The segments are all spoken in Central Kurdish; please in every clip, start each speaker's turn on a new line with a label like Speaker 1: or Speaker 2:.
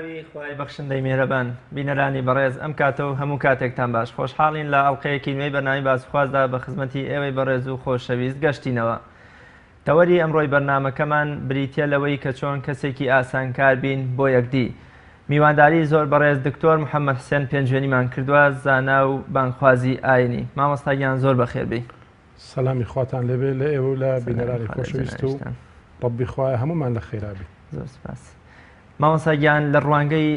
Speaker 1: ناوی خوای بەخشندەی میهرەبان بینەرانی بەڕێز ئەم کاتەوە هەموو کاتێکتان باش خۆشحاڵین لە ئەڵقەیەکی نوێی بەرنامی باسخوازدا بە خزمەتی ئێوەی بەڕێز و خۆشەویست گەشتینەوە. تەوەری ئەمڕۆی بەرنامەکەمان بریتە لەوەی کە چۆن کەسێکی ئاسانکار بین بۆ یەکدی. میوانداری زۆر بەڕێز دکتۆر محەممەد حسێن پێنجوێنیمان کردووە، زانا و بانخوازی ئاینی. مامۆستاگیان زۆر بەخێربی.
Speaker 2: سەلامی خواتان لەبێ لە ئێوە لە بینەرانی خۆشەویست و ڕەبی خوایە هەمومان لە خێرابی.
Speaker 1: زۆر سپاس. مامۆستاگیان لە ڕوانگەی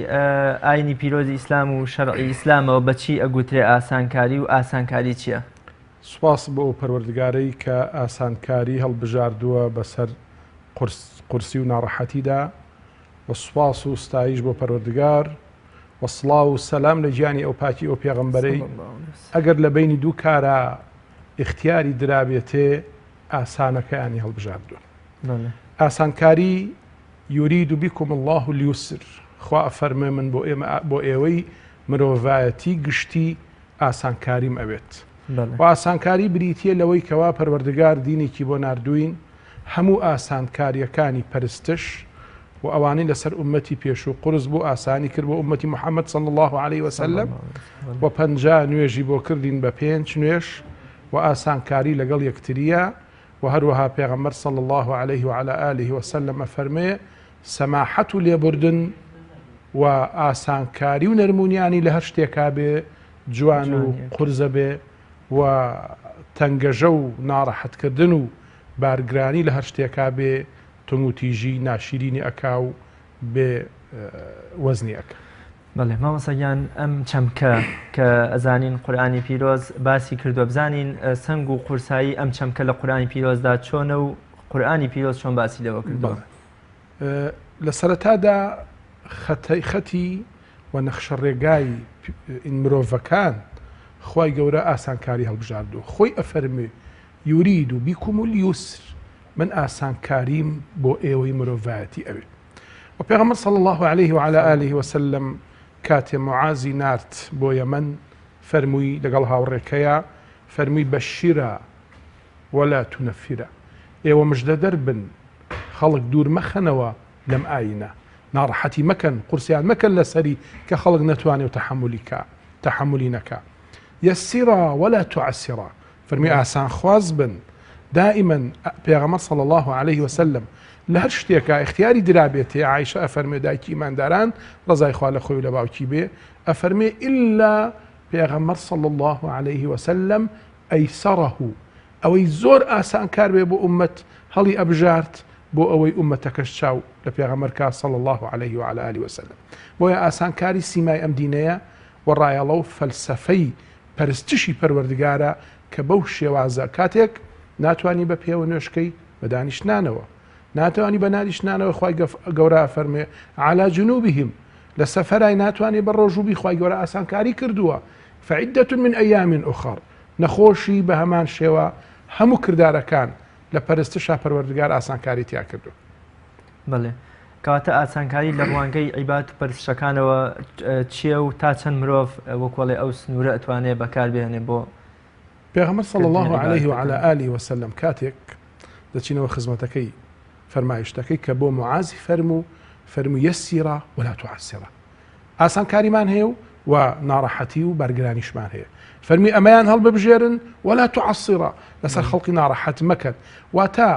Speaker 1: ئاینی پیرۆزی ئیسلام و شەرعی ئیسلامەوە بەچی ئەگوترێ ئاسانکاری و ئاسانکاری چییە؟
Speaker 2: سوپاس بۆ پەروەردگارەی کە ئاسانکاری هەڵبژاردووە بەسەر قورسی و ناڕەحەتیدا، و سوپاس و ستایش بۆ پەروەردگار و سڵاو و سەلام لە گیانی ئەو پاکی ئەو پێغەمبەرەی ئەگەر لە بینی دوو کارە اختیاری درابێتێ ئاسانەکەیانی هەڵبژاردووە. ئاسانکاری یورید بکم الله اليسر، خوا ئەفەرمێ من بۆ ئێوەی مرۆڤایەتی گشتی ئاسانکاریم ئەوێت. و ئاسانکاری بریتیە لەوەی کەوا پەروەردگار دینێکی بۆ ناردووین هەموو ئاسانکاریەکانی پەرستش و ئەوانەی لەسەر ئومەتی پێش و قورس بۆ ئاسانی کرد بۆ ئومەتی محەممەد صلی الله عليه وسلم، و 50 نوێژی بۆ کردین بە 5 نوێژ و ئاسانکاری لەگەڵ یەکتریە. و هەروەها پێغەمبەر صلی الله عليه وعلى آله وسلم ئەفەرمێ سەماحەت و لێبوردن و ئاسانکاری و نەرمونیانی لە هەر شتێکا بێ جوان و قورزە بێ، و تەنگەژە و ناڕەحەتکردن و بارگرانی لە هەر شتێکا بێ تونگ و تیژی ناشیرینی ئەکا و بێ وەزنی ئەکە.
Speaker 1: بەڵێ مامۆستاگیان ئەم چەمکە کە ئەزانین قورئانی پیرۆز باسی کردووە، بزانین سەنگ و قورسایی ئەم چەمکە لە قورئانی پیرۆزدا چۆنە و قورئانی پیرۆز چۆن باسی لەوە کردووە.
Speaker 2: لە سەرەتادا خەتی و نەخشە ڕێگای مرۆڤەکان خوای گەورە ئاسانکاری هەڵبژاردووە. خۆی ئەفەرمێ یورید بکم اليسر، من ئاسانکاریم بۆ ئێوەی مرۆڤایەتی ئەوێ. و پێغەمبەر صلی الله عليه وعلى آله وسلم کاتێ معازی نارد بۆ یەمەن فەرمووی لەگەڵ هاوڕێکەیە، فەرمووی بەشیرە وەلا تونەفیرە، ئێوە مژدە دەربن، خەڵک دوور مەخەنەوە لەم ئاینە، ناڕەحەتی مەکەن، قورسیان مەکەن لەسەری کە خەڵک نەتوانێ و تەحەمولی نەکا. یەسیرە وەلا توعسیرە، فەرمی ئاسان خواز بن. دائما پێغەمبەر صلی الله عليه وسلم لە هەر شتێکە اختیاری درابێتێ. عایشە ئەفەرمێ دایکی ئیمانداران ڕزای خوا لە خۆی و لە باوکی بێ، ئەفەرمێ ئیلا پێغەمبەر صلی الله عليه وسلم ئەیسەڕەه، ئەوەی زۆر ئاسانکار بێ بۆ ئومەت هەڵی ئەبژارد بۆ ئەوەی ئومەتەکەش چاو لە پێغەمبەر کا صلی الله عليه وعلى آله وسلم. بۆیە ئاسانکاری سیمای ئەم دینەیە و ڕایەڵە و فەلسەفەی پەرستشی پەروەردگارە کە بەو شێوازە کاتێک ناتوانی بە پێوە نوێشکەی بە دانیشتنانەوە، ناتوانی بە نادیشتنانەوە، خوای گەورە ئەفەرمێ عەلا جنوبهم، لە سەفەرای ناتوانێ بە ڕۆژوبی، خوای گەورە ئاسانکاری کردووە. فعدة من أيام أخر، نەخۆشی بە هەمان شێوە هەموو کردارەکان لە پەرستشا پەروەردگار ئاسانکاری تیا کردووە.
Speaker 1: بەڵێ کەواتە ئاسانکاری لە ڕوانگەی عیبات و پەرستشەکانەوە چییە و تا چەند مرۆڤ وەکوڵێ ئەو سنوورە ئەتوانێ بەکاربێنێ بۆ
Speaker 2: پێغەمبەر صلی الله عليه وعلى آله وسلم کاتێک دەچینەوە خزمەتەکەی فەرمایشتەکەی کە بۆ معازی فەرموو یەسیرە وەلا توعسیرە، ئاسانکاریمان هەیە و ناڕەحەتی و بەرگرانیشمان هەیە. فەرمی ئەمەیان هەڵببژێرن وەلا توعسیرە، لەسەر خەڵکی ناڕەحەت مەکەن. واتە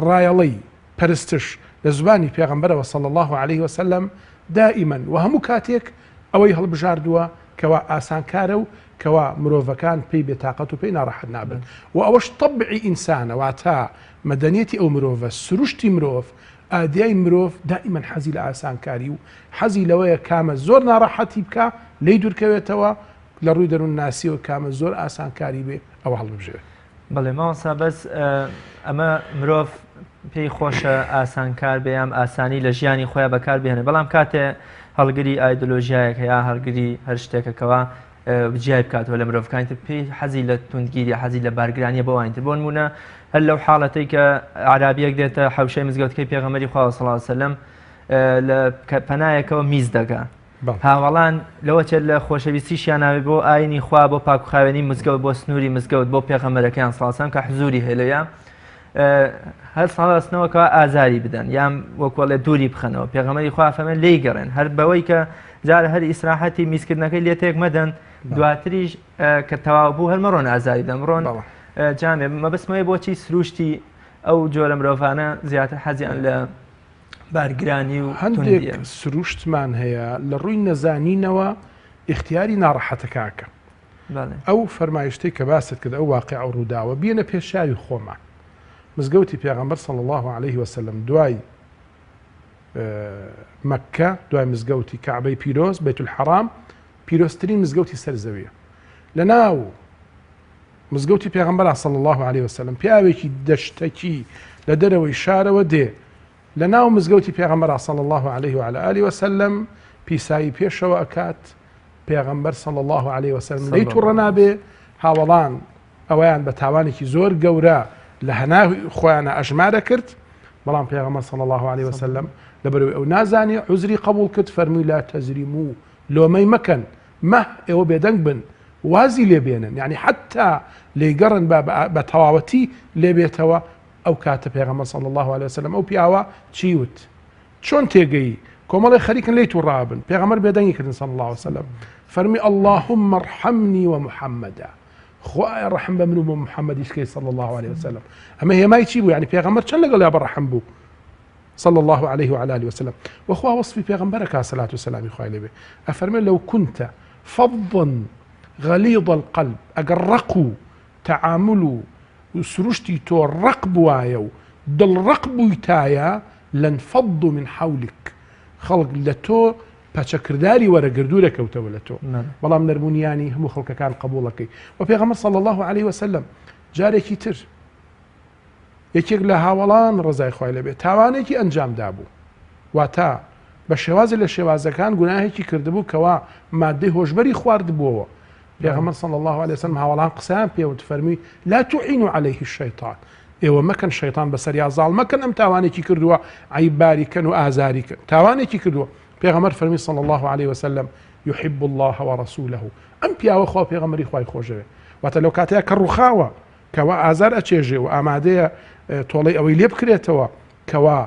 Speaker 2: ڕایەڵەی پەرستش لە زبانی پێغەمبەرەوە صلی الله عليه وسلم دائما و هەموو کاتێک ئەوەی هەڵبژاردووە کەوا ئاسانکارە و کەوا مرۆڤەکان پێی بێتاقەت و پێی ناڕەحەت نابن. و ئەوەش طبعی ئینسانە، واتە مەدەنیەتی ئەو مرۆڤە، سروشتی مرۆڤ، ئادیای مرۆڤ دائما حەزی لە ئاسانکاری و حەزی لەوەیە کامە زۆر ناڕەحەتی بکە لی دوورکەوێتەوە لە ڕووی دەروون ناسیەوە، کامە زۆر ئاسانکاری بێ ئەوە هەڵبژێت.
Speaker 1: بەڵێ ماوەسا بەس ئەمە مرۆڤ پێی خۆشە ئاسانکار بێ یان ئاسانی لە ژیانی خۆیان بەکار بێنێ، بەڵام کاتێ هەڵگری ئایدۆلۆژیایەک یا هەڵگری هەر شتێکەکەوە بجیای بکاتەوە لە مرۆڤەکانی تر، پێی حەزی لە توندگیری، حەزی لە بارگرانیە بۆ ئەوانتر. بۆ نمونە هەر لەو حاڵەتەی کە عرابیەک دێتە حەوشەی مزگەوتەکەی پێغەمبەری خوا صلی الله علیه وسلم لە پەنایەکەوە میز دەگا، هاوڵان لەوە چێت لە خۆشەویستیشیان ناوێت بۆ ئاینی خوا، بۆ پاکوخاوێنی مزگەوت، بۆ سنووری مزگەوت، بۆ پێغەمبەرەکەیان صلی الله علیه وسلم کە حزوری هەیە لەوێ هەر هەڵاستنەوەکەوە ئازاری بدەن یان وەکوڵێ دووری بخەنەوە پێغەمبەری خوا فەرمێن لێی گەڕێن هەر بەوەی کە جارە هەر ئیسراحەتی میزکردنەکەی لێ تێک مەدەن دواتریش کە تەواو بوو هەرمەڕۆن ئازاری بدەن ڕۆن جامێ مەبەستمەوەی بۆچی سروشتی ئەو جۆرە مرۆڤانە زیاتر حەزیان لە بارگرانی و
Speaker 2: هەندێک سروشتمان هەیە لە ڕووی نەزانینەوە اختیاری ناڕەحەتەکەکە ئەو فەرمایشتەی کە باست کرد ئەو واقع ئەو ڕووداوە بێنە پێشاوی خۆمان مزگەوتی پێغەمبەر صلی الله عليه وسلم دوای مەککە دوای مزگەوتی کەعبەی پیرۆز بەیت الحەرام پیرۆزترین مزگەوتی سەر زەویە لەناو مزگەوتی پێغەمبەر صلی الله عليه وسلم پیاوێکی دەشتەکی لە دەرەوەی شارەوە دێ لەناو مزگەوتی پێغەمبەر صلی الله عليه وعلى آله وسلم پیسایی پێشەوە ئەکات پێغەمبەر صلی الله عليه وسلم لەی تووڕە نابێ هاوڵان ئەویان بە تاوانێکی زۆر گەورە لە هەناوی خۆیانە ئەژمارە کرد بەڵام پێغەمبەر صلی الله عليه وسلم لەبەرەوەی ئەو نازانی عوزری قبول کرد فەرمووی لا تەزریمو لۆمەی مەکەن مە ئێوە بێدەنگ بن وازی لێبێنن یعنی حتا لێگەڕن بە تەواوەتی لێبێتەوە ئەو کاتە پێغەمبەر صلی الله عليه وسلم ئەو پیاوە چیوت چۆن تێگەی کۆمەڵی خەریکن لێی تووڕابن پێغەمبەر بێدەنگی کردن صلی الله عليه وسلم فەرمی اللهم ارحمني ومحمدا خوای ڕەحم بە من و بە محەممەدیش کەی صلی الله عليه وسلم ئەمە هێمای چی بوو یعنی پێغەمبەر چەند لەگەڵ یا بەڕەحم بوو صلى الله عليه وعلى آله وسلم وخوا وصفي پیغمبرك صلاة والسلام خوای لێ بێ ئەفەرمێ لو كنت فظا غليظ القلب ئەگەر ڕق و تعامل و سروشتی تۆ ڕق بوایە و دڵڕق بوویتایە لانفضوا من حولك خەڵک لە تۆ پەچەکرداری وەرەگردوو دەکەوتەوە لە تۆ بەڵام نەرمونیانی هەموو خەڵکەکان قبوڵەکەی و پێغەمبەر صلی الله عليه وسلم جارێکی تر یەکێک لە هاوڵان ڕزای خوای لێ بێ تاوانێکی ئەنجامدا بوو واتە بە شێوازە لە شێوازەکان گوناهێکی کردبوو کەوا مادەی هۆشبەری خواردبووەوە پێغەمبەر صلی الله عليه وسلم هاوڵان قسەیان پێوت فەرمی لا تعینوا عليه الشیطان ئێوە مەکەن شەیطان بەسەر یازاڵ مەکەن ئەم تاوانێکی کردووە عیباریکەن و ئازاریکەن تاوانێکی کردووە پێغەمبەر فەرمی صلی الله عليه وسلم يحب الله ورسوله ئەم پیاوە خوا پێغەمبەری خوای خۆشەوێ واتە لەو کاتەیە کە ڕووخاوە کەوا ئازار ئەچێژێ و ئامادەیە تۆڵەی ئەوەی لێ بکرێتەوە کەوا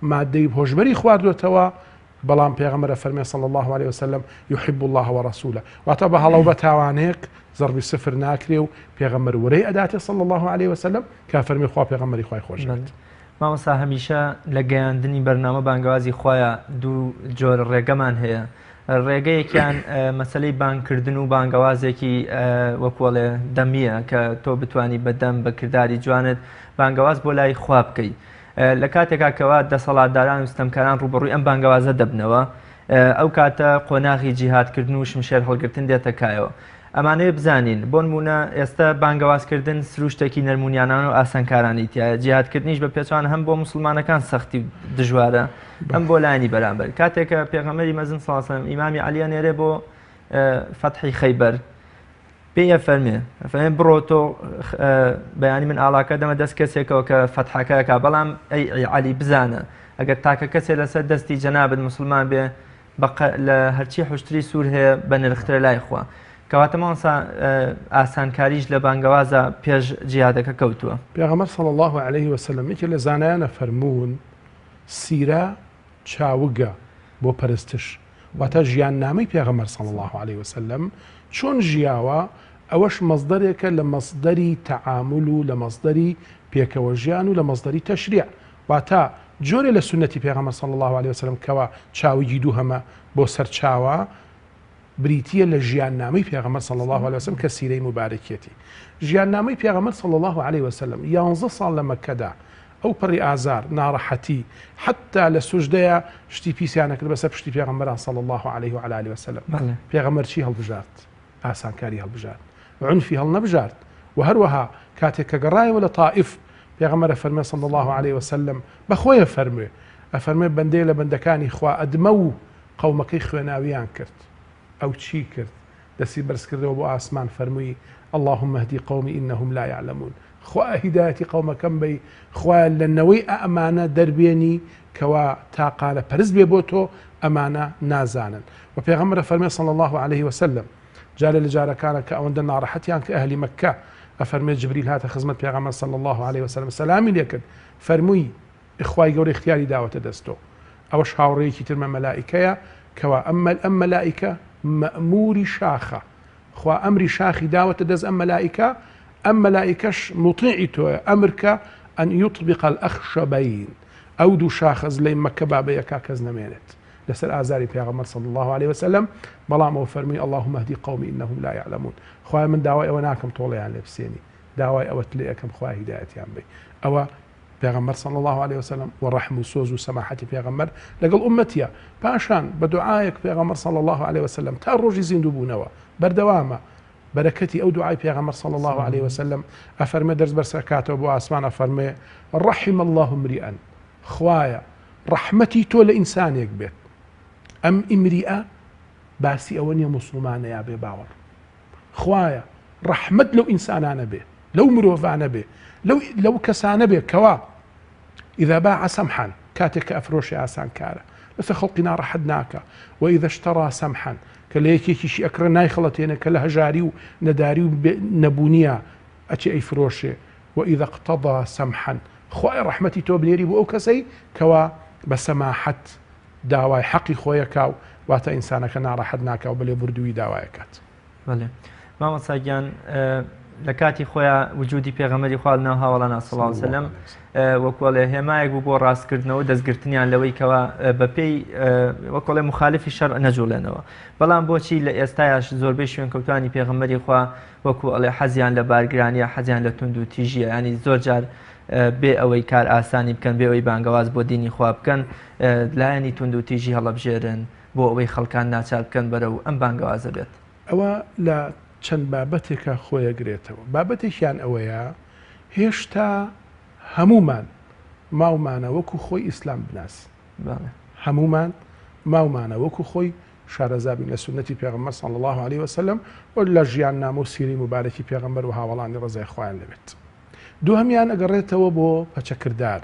Speaker 2: مادەی هۆشبەری خواردوێتەوە بەڵام پێغەمبەر فەرمێ صلی الله عليه وسلم يحب الله ورسوله واتە بە هەڵەو بە تاوانێک ضربی سفر ناکرێ و پێغەمبەر وەرەی ئەداتێ صلی الله عليه وسلم کە فەرمی خوا پێغەمبەری خوای خۆشەوێت
Speaker 1: مامۆستا هەمیشە لە گەیاندنی بەرنامە بانگوازی خۆیە دوو جۆر ڕێگەمان هەیە ڕێگەیەکیان مەسلەی بانگکردن و بانگەوازێکی وەکوڵێ دەمیە کە تۆ بتانی بەدەم بە کردداری جوانت بانگەواز بۆ لای خوا بکەیت لە کاتێکا کەوا دەسەڵاتداران و ستەمکاران ڕوبڕووی ئەم بانگەوازە دەبنەوە ئەو کاتە قۆناغی جیهادکردن و شمشێر هەڵگرتن دێتەکایەوە ئەمانەیە بزانین بۆ نمونە ئێستا بانگەوازکردن سروشتێکی نەرمونیانان و ئاسانکارانی تایە جیهادکردنیش بە پێچوان هەم بۆ مسلمانەکان سەختی دژوارە ئەم بۆ لایانی بەرامبەر کاتێکە پێغەمبەری مەزن صلی الله علیه و سلم ئیمامی عەلیە نێرێ بۆ فەتحی خەیبەر پێی فەرمێ بڕۆ تۆ بەیانی من ئاڵاکە دەمە دەست کەسێکەوە کە فەتحەکەکە بەڵام ئەی عەلی بزانە ئەگەر تاکە کەسێ لەسەر دەستی جەنابت مسلمان بێ لە هەرچی حوشتری سوور هەیە بە نرخترە لای خوا کەواتە مامۆستا ئاسانکاریش لە بانگەوازە پێش جیهادەکە کەوتووە
Speaker 2: پێغەمبەر صلی الله عليه وسلم یەکێ لە زانایانە فەرموون سیرە چاوگە بۆ پەرستش واتە ژیاننامەی پێغەمبەر صلی الله عليه وسلم چۆن ژیاوە ئەوەش مەصدەرێکە لە مەصدەری تەعامل و لە مەصدەری پێکەوە ژیان و لە مەصدەری تەشریع واتە جۆرێ لە سنەتی پێغەمبەر صلی الله عليه وسلم کەوا چاوی دوو هەمە بۆ سەر چاوە بریتیە لە ژیاننامەی پێغەمبەر صلی الله عليه وسلم کە سیرەی مبارەکێتی ژیاننامەی پێغەمبەر صلی الله عليه وسلم 11 ساڵ لە مەککەدا ئەو پڕی ئازار ناڕەحەتی حتا لە سوژدەیە شتی پیسیانە کرد بەسەر پشتی پێغەمبەر صلی الله عليه وعلى آله وسلم پێغەمبەر چی هەڵبژارد ئاسانکاری هەڵبژارد عنفی هەڵنەبژارد و هەروەها کاتێک کە گەڕایەوە لە طائف پێغەمبەر فەرمێ صلی الله عليه وسلم بەخۆیە فەرموێ ئەفەرمێ بەندەیە لە بەندەکانی خوا ئەدمە و قەومەکەی خوێناویان کرد ئەو چی کرد دەستی بەرزکردەوە بۆ ئاسمان فەرمووی اللهم اهدي قومي إنهم لا يعلمون خوا هدایەتی قەومەکەم بەی خوایە لە نەوەی ئەمانە دەربێنی کەوا تاقالە پەرست بێ بۆ تۆ ئەمانە نازانن و پێغەمبەر فەرمێ صلی الله عليه وسلم جارە لە جارەکانە کە ئەوەندە ناڕەحەتیان کە ئەهلی مەککە ئەفەرمێ جبریل هاتە خزمەت پێغەمبەر صلی الله عليه وسلم سەلامی لێ کرد فەرمووی خوای گەورە اختیاری داوەتە دەستۆ ئەوەش هاوڕێیەکی ترمە مەلائیکەیە کەوا ئەم مەلائیکە مەئموری شاخە خوا ئەمری شاخی داوەتە دەست ئەم مەلائیکە ئەم مەلائیکەش مطیعی تۆیە ئەمرکە ئەن یطبق الأخشبین ئەو دوو شاخەز لەی مەکە بابەیەکا کەس نەمێنێت لەسەر ئازاری پێغەمبەر صلی الله عليه وسلم بەڵام ئەو فەرمووی اللهم اهدی قومی إنهم لا يعلمون خوای من داوای ئەوە ناکەم تۆڵەیان لێ بسێنی داوای ئەوەت لێ ئەەکەم خوای هیدایەتیان بێ ئەوە پێغەمبەر صلی الله عليه وسلم وەڕەحم و سۆز و سەماحەتی پێغەمبەر لەگەڵ ئومەتیە پاشان بە دوعایەک پێغەمبەر صلی الله عليه وسلم تا ڕۆژی زیندوو بوونەوە بەردەوامە بەرەکەتی ئەو دوعای پێغەمبەر صلی الله عليه وسلم ئەفەرمێ دەرز بەرسەکاتەوە بۆ ئاسمان ئەفەرمێ رحم الله امرئا خوایە ڕەحمەتی تۆ لە ئینسانێک بێت ئەم ئیمریئە باسی ئەوە نییە موسڵمانەیە بێ باوەڕ خوایە ڕەحمەت لەو ئینسانانە بێ لەو مرۆڤانە بێ لەو کەسانە بێ کەوا ئیذا باع سەمحان کاتێک کە ئەفرۆشی ئاسان کارە لەسەر خەڵقی ناڕەحەت ناکە وإذا اشترى سەمحان کە لە یەکێکیشی ئەکرە نایخەڵەتێنە کە لە هەژاری و نەداری و نەبوونیە ئەچێ ئەیفرۆشێ وإذا اقتضى سەمحان خوای ڕەحمەتی تۆ بنێری بۆ ئەو کەسەی کەوا بە سەماحەت داوای حەقی خۆیەکا و واتە ئینسانەکە ناڕەحەت ناکە و بەلێ بردووی داوایەکات.
Speaker 1: بەڵێ مامۆستاگیان لە کاتی خۆیان وجودی پێغەمبەری خوا ناو هاوڵانە صلی الله علیه وسلم وەکوڵێ هێمایەک بوو بۆ ڕاستکردنەوە دەستگرتنیان لەوەی کەوا بەپێی وەکوڵێ مخالفی شەرع نەجوڵێنەوە بەڵام بۆچی لە ئێستایش زۆربەی شوێنکەوتانی پێغەمبەری خوا وەکو ئەڵێ حەزیان لە بارگرانیە حەزیان لە تونند و تیژیە ینی زۆر جار بێ ئەوەی کار ئاسانی بکەن بێ ئەوەی بانگەواز بۆ دینی خوا بکەن لایەنی تونند و تیژی هەڵەبژێرن بۆ ئەوەی خەڵکان ناچار بکەن بەرەو ئەم بانگەوازە بێت
Speaker 2: ئەوە لە چەند بابەتێکە خۆیەگرێتەوە بابەتێکیان ئەوەیە هێشتا هەمومان ماومانە وەکو خۆی ئیسلام بناس هەمومان ماومانە وەکو خۆی شارەزابین لە سنەتی پێغەمبەر صلی الله عليه وسلم و لە ژیان نامە و سیری مبارەکی پێغەمبەر و هاوڵانی ڕزای خوایان لەبێت دووهەمیان ئەگەڕێتەوە بۆ پەچەکردار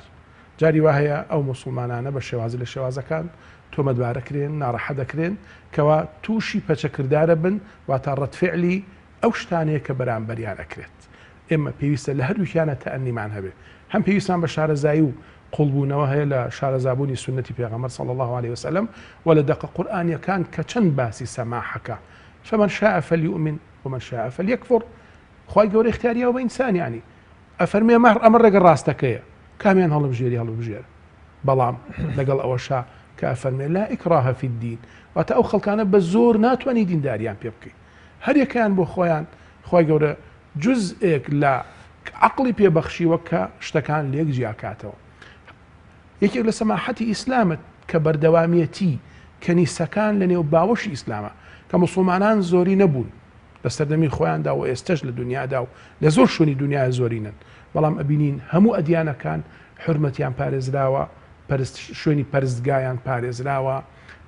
Speaker 2: جاری وهەیە ئەو موسڵمانانە بە شێوازی لە شێوازەکان تۆمەتبارەکرێن ناڕەحەت دەکرێن کەوا تووشی پەچەکردارە بن واتە ڕەتفعلی ئەو شتانەیە کە بەرامبەریان ئەکرێت ئێمە پێویستە لە هەردووکیانە تەئەنیمان هەبێ هەم پێویستان بە شارەزایی و قوڵبوونەوە هەیە لە شارەزابوونی سنەتی پێغەمبەر صلی الله عليه وسلم و لە دەقە قورئانیەکان کە چەند باسی سەماحەکە فمن شاء فليؤمن ومن شاء فليكفر خوای گەورە اختیاریەوە بە ئینسانیانی ئەفەرمێ ئەمە ڕێگە ڕاستەکەیە کامیان هەڵبژێری بەڵام لەگەڵ ئەوەشا کە ئەفەرمێ لا ئیکراهە فی الدین واتە ئەو خەڵکانە بە زۆر ناتوانانی دینداریان پێ بکەیت هەر یەکیان بۆ خۆیان خوای گەورە جزئێک لە عەقڵی پێبەخشیوە کە شتەکان لێک جیاکاتەوە یەکێک لە سەماحەتی ئیسلامت کە بەردەوامیەتی کەنیسەکان لە نێو باوەشی ئیسلامە کە موسڵمانان زۆری نەبوون لە سەردەمی خۆیاندا و ئێستش لە دنیادا و لە زۆر شوێنی دنیای زۆرینن بەڵام ئەبینین هەموو ئەدیانەکان حورمەتیان پارێزراوە شوێنی پەرستگایان پارێزراوە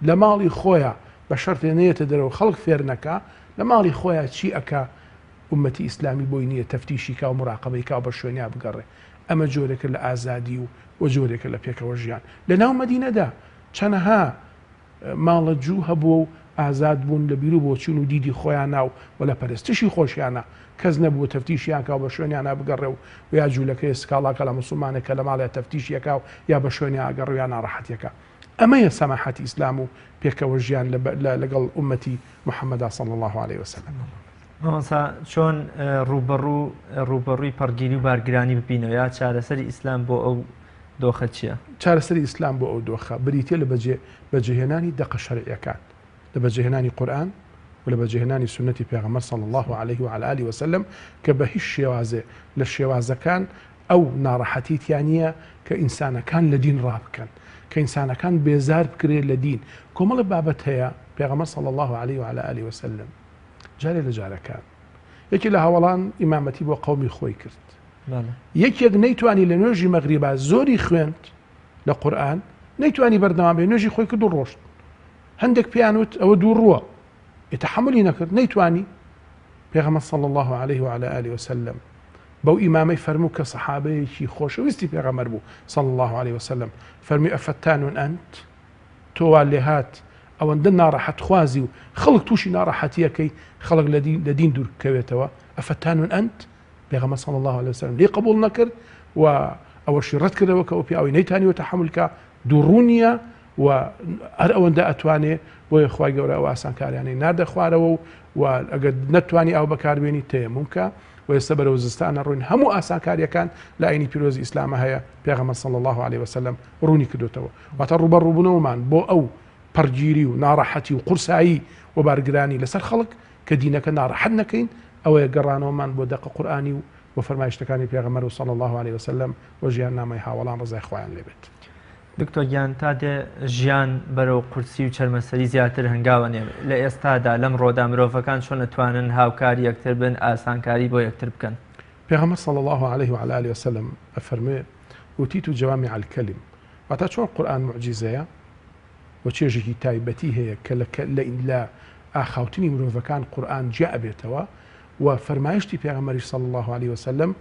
Speaker 2: لە ماڵی خۆیە بە شەرتێ نێتە دەرەوە خەڵک فێر نەکا لە ماڵی خۆیە چی ئەکا ئومەتی ئیسلامی بۆی نییە تەفتیشی کا و مراقبەی کا بە شوێنیا بگەڕێ ئەمە جۆرێکە لە ئازادی و جۆرێکە لە پێکەوە ژیان لە ناو مەدینەدا چەنەها ماڵە جوو هەبووە و ئازاد بوون لە بیر و بۆچون و دیدی خۆیان ناو و لە پەرستشی خۆشیانە کەس نەبوو تەفتیشیان کا بە شوێنیانە بگەڕێ و یا جوولەکەی سکاڵاکە لە موسڵمانێکە لە ماڵێ تەفتیشیەکە و یا بە شوێنی ئاگەڕیان ناڕەحەتیەکە ئەمەیە سەماحەتی ئیسلام و پێکەوە ژیان لەگەڵ ئومەتی محەممەدا صلی الله عليه وسلم
Speaker 1: مامۆستا چۆن ڕوبەڕووی پەڕگیری و بارگرانی ببینەوە یا چارەسەری ئیسلام بۆ ئەو دۆخە چییە؟
Speaker 2: چارەسەری ئیسلام بۆ ئەو دۆخە بریتە لە بەجێهێنانی دەقە شەرعیەکان لە بەجێهێنانی قورئان و لە بەجێهێنانی سنەتی پێغەمبەر صلی الله عليه وعلى آله وسلم کە بە هیچ شێوازێ لە شێوازەکان ئەو ناڕەحەتیتیان نییە کە ئینسانەکان لە دین ڕابکەن کە ئینسانەکان بێزار بکرێت لە دین کۆمەڵە بابەت هەیە پێغەمبەر صلی الله عليه وعلى آله وسلم جارێ لە جارەکان یەکی لە هەوڵان ئیمامەتی بۆ قەومی خۆی کرد یەکێک نەیتوانی لە نوێژی مەغریبا زۆری خوێند لە قورئان نەیتوانی بەردەوام بێ نوێژی خۆی کرد و ڕۆشت هەندێک پیانوت ئەوە دوو ڕووە تەحملی نەکرد نەیتوانی پێغەمبەر صلی الله عليه وعلى آله وسلم بەو ئیمامەی فەرموو کە سەحابەیەکی خۆشەویستی پێغەمبەر بوو صلی الله عليه وسلم فەرمی ئەفەتان ئەنت تۆ وا لێ هات ئەوەندە ناڕەحەت خوازی و خەڵک تووشی ناڕەحەتیەکەی خەڵک لە دین دوورکەوێتەوە ئەفەتان ئەنت پێغەمبەر صلی الله عليه وسلم لێ قبول نەکرد و ئەوەشی ڕەت کردەوە کە ئەو پیاوەی نەیتانیوە تەحملکە دووڕوونیە و هەر ئەوەندە ئەتوانێ بۆیە خوای گەورە ئەو ئاسانکاریانەی ناردە خوارەوە و ئەگەر نەتوانی ئەو بەکاربێنی تەیەمومکە و ئێستا بەرەو زستانە ڕووین هەموو ئاسانکاریەکان لە ئاینی پیرۆزی ئیسلامە هەیە پێغەمبەر صلی الله عليه وسلم ڕوونی کردوتەوە واتە ڕوبەڕووبوونەوەمان بۆ ئەو پەرگیری و ناڕەحەتی و قورسایی و بارگرانی لەسەر خەڵک کە دینەکە ناڕەحەت نەکەین ئەوەیە گەڕانەوەمان بۆ دەقە قورئانی و فەرمایشتەکانی پێغەمبەر و صلی الله عليه وسلم و ژیاننامەی هاوڵان ڕزای خۆیان لێبێت.
Speaker 1: دکتۆر گیان تا دێ ژیان بەرەو قورسی و چەرمەسەری زیاتر هەنگاوە نێ لە ئێستادا لەم ڕۆدا مرۆڤەکان چۆن دەتوانن هاوکاری یەکتر بن ئاسانکاری بۆ یەکتر بکەن.
Speaker 2: پێغەمبەر صلی الله عليه وعلى آله وسلم ئەفەرمێ ئوتیت جوامع الکەلم واتە چۆن قورئان موعجیزەیە و چێژێکی تایبەتی هەیە کە لە ئاخاوتنی مرۆڤەکان قورئان جیا ئەبێتەوە و فەرمایشتی پێغەمبەری صلی الله عليه وسلم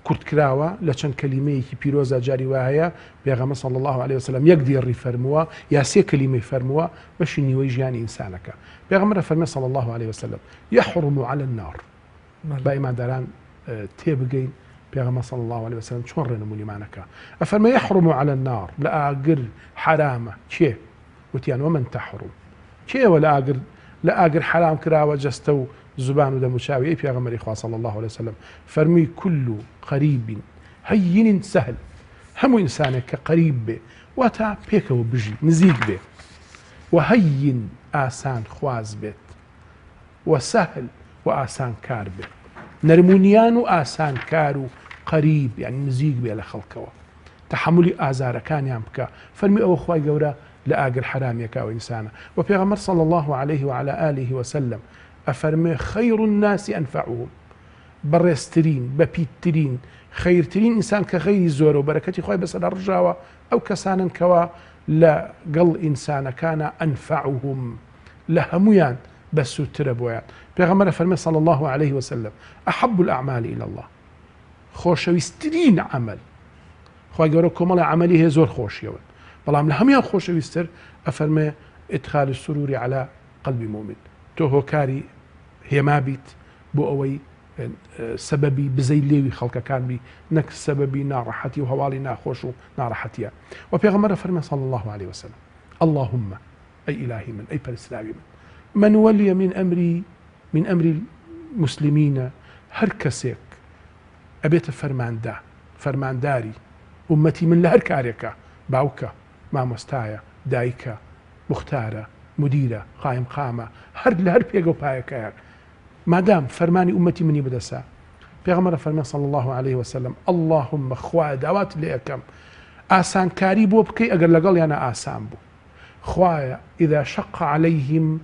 Speaker 2: کورتکراوە لە چەند کەلیمەیەکی پیرۆزە جاری وایە پێغەمبەر صلی الله عليه وسلم یەک دیێڕی فەرمووە یا سێ کەلیمەی فەرمووە بەشی نیوەی ژیانی ئینسانەکە. پێغەمبەر فەرمێ صلی الله عليه وسلم يحرم على النار با ئیمانداران تێبگەین پێغەمبەر صلی الله عليه وسلم چۆن ڕێنمونیمانەکە ئەفەرمێ يحرم على النار لە ئاگر حرامە کێ وتیان ومن تحرم کێوە لە ئاگر حرام کراوە جەستە و زبان و دەموچاوی ئەی پێغەمبەری خوا صلی الله عليه وسلم فەرمی كل قريب هين سهل هەموو ئینسانێک کە قەریب بێ واتە پێکەوە بژی نزیک بێ و هەین ئاسان خواز بێت و سەهل و ئاسان کار بێت نەرمونیان و ئاسان کار و قەریب یعنی نزیک بێ لە خەڵکەوە تەحملی ئازارەکانیان بکە فەرمی ئەوە خوای گەورە لە ئاگر حرامێکەوە ئینسانە و پێغەمبەر صلی الله عليه وعلى آله وسلم ئەفەرمێ خەیر الناس ئەنفعهم بەڕێزترین بەپیتترین خەیرترین ئینسان کە خەیری زۆرە و بەرەکەتی خۆی بەسەر ڕژاوە ئەو کەسانن کەوا لە گەڵ ئینسانەکانە ئەنفعهم لە هەمویان بەسووترە بۆیان. پێغەمبەر فەرمێ صلی الله عليه وسلم أحب الأعمال إلى الله خۆشەویستترین عمل خوای گەورە کۆمەڵی عملی هەیە زۆر خۆشیەوە بەڵام لە هەمویان خۆشەویستتر ئەفەرمێ إدخال السرور على قلب مؤمن تۆ هۆکاری هێما بیت بۆ ئەوەی سەبەبی بزەی لێوی خەڵکەکان بی نەک سەبەبی ناڕەحەتی و هەواڵی ناخۆش و ناڕەحەتیە. و پێغەمبەر فەرمێ صلی الله عليه وسلم اللهم أي إلهي من أي پەرستراوی من ولي من أمر المسلمين هەر کەسێک ئەبێتە فەرمانداری ئومەتی من لە هەر کارێکە باوکە مامۆستایە دایکە مختارە مدیرە قایم قامە هەر لە هەر پێگە و پایەکەیان مادام فەرمانی ئومەتی منی بدەسا پێغەمبەر فەرمێ صلی الله عليه وسلم اللهم خوایە داوات لێ ئەەکەم ئاسانکاری بۆ بکەی ئەگەر لەگەڵ یانە ئاسان بوو خوایە ئیذا شق عليهم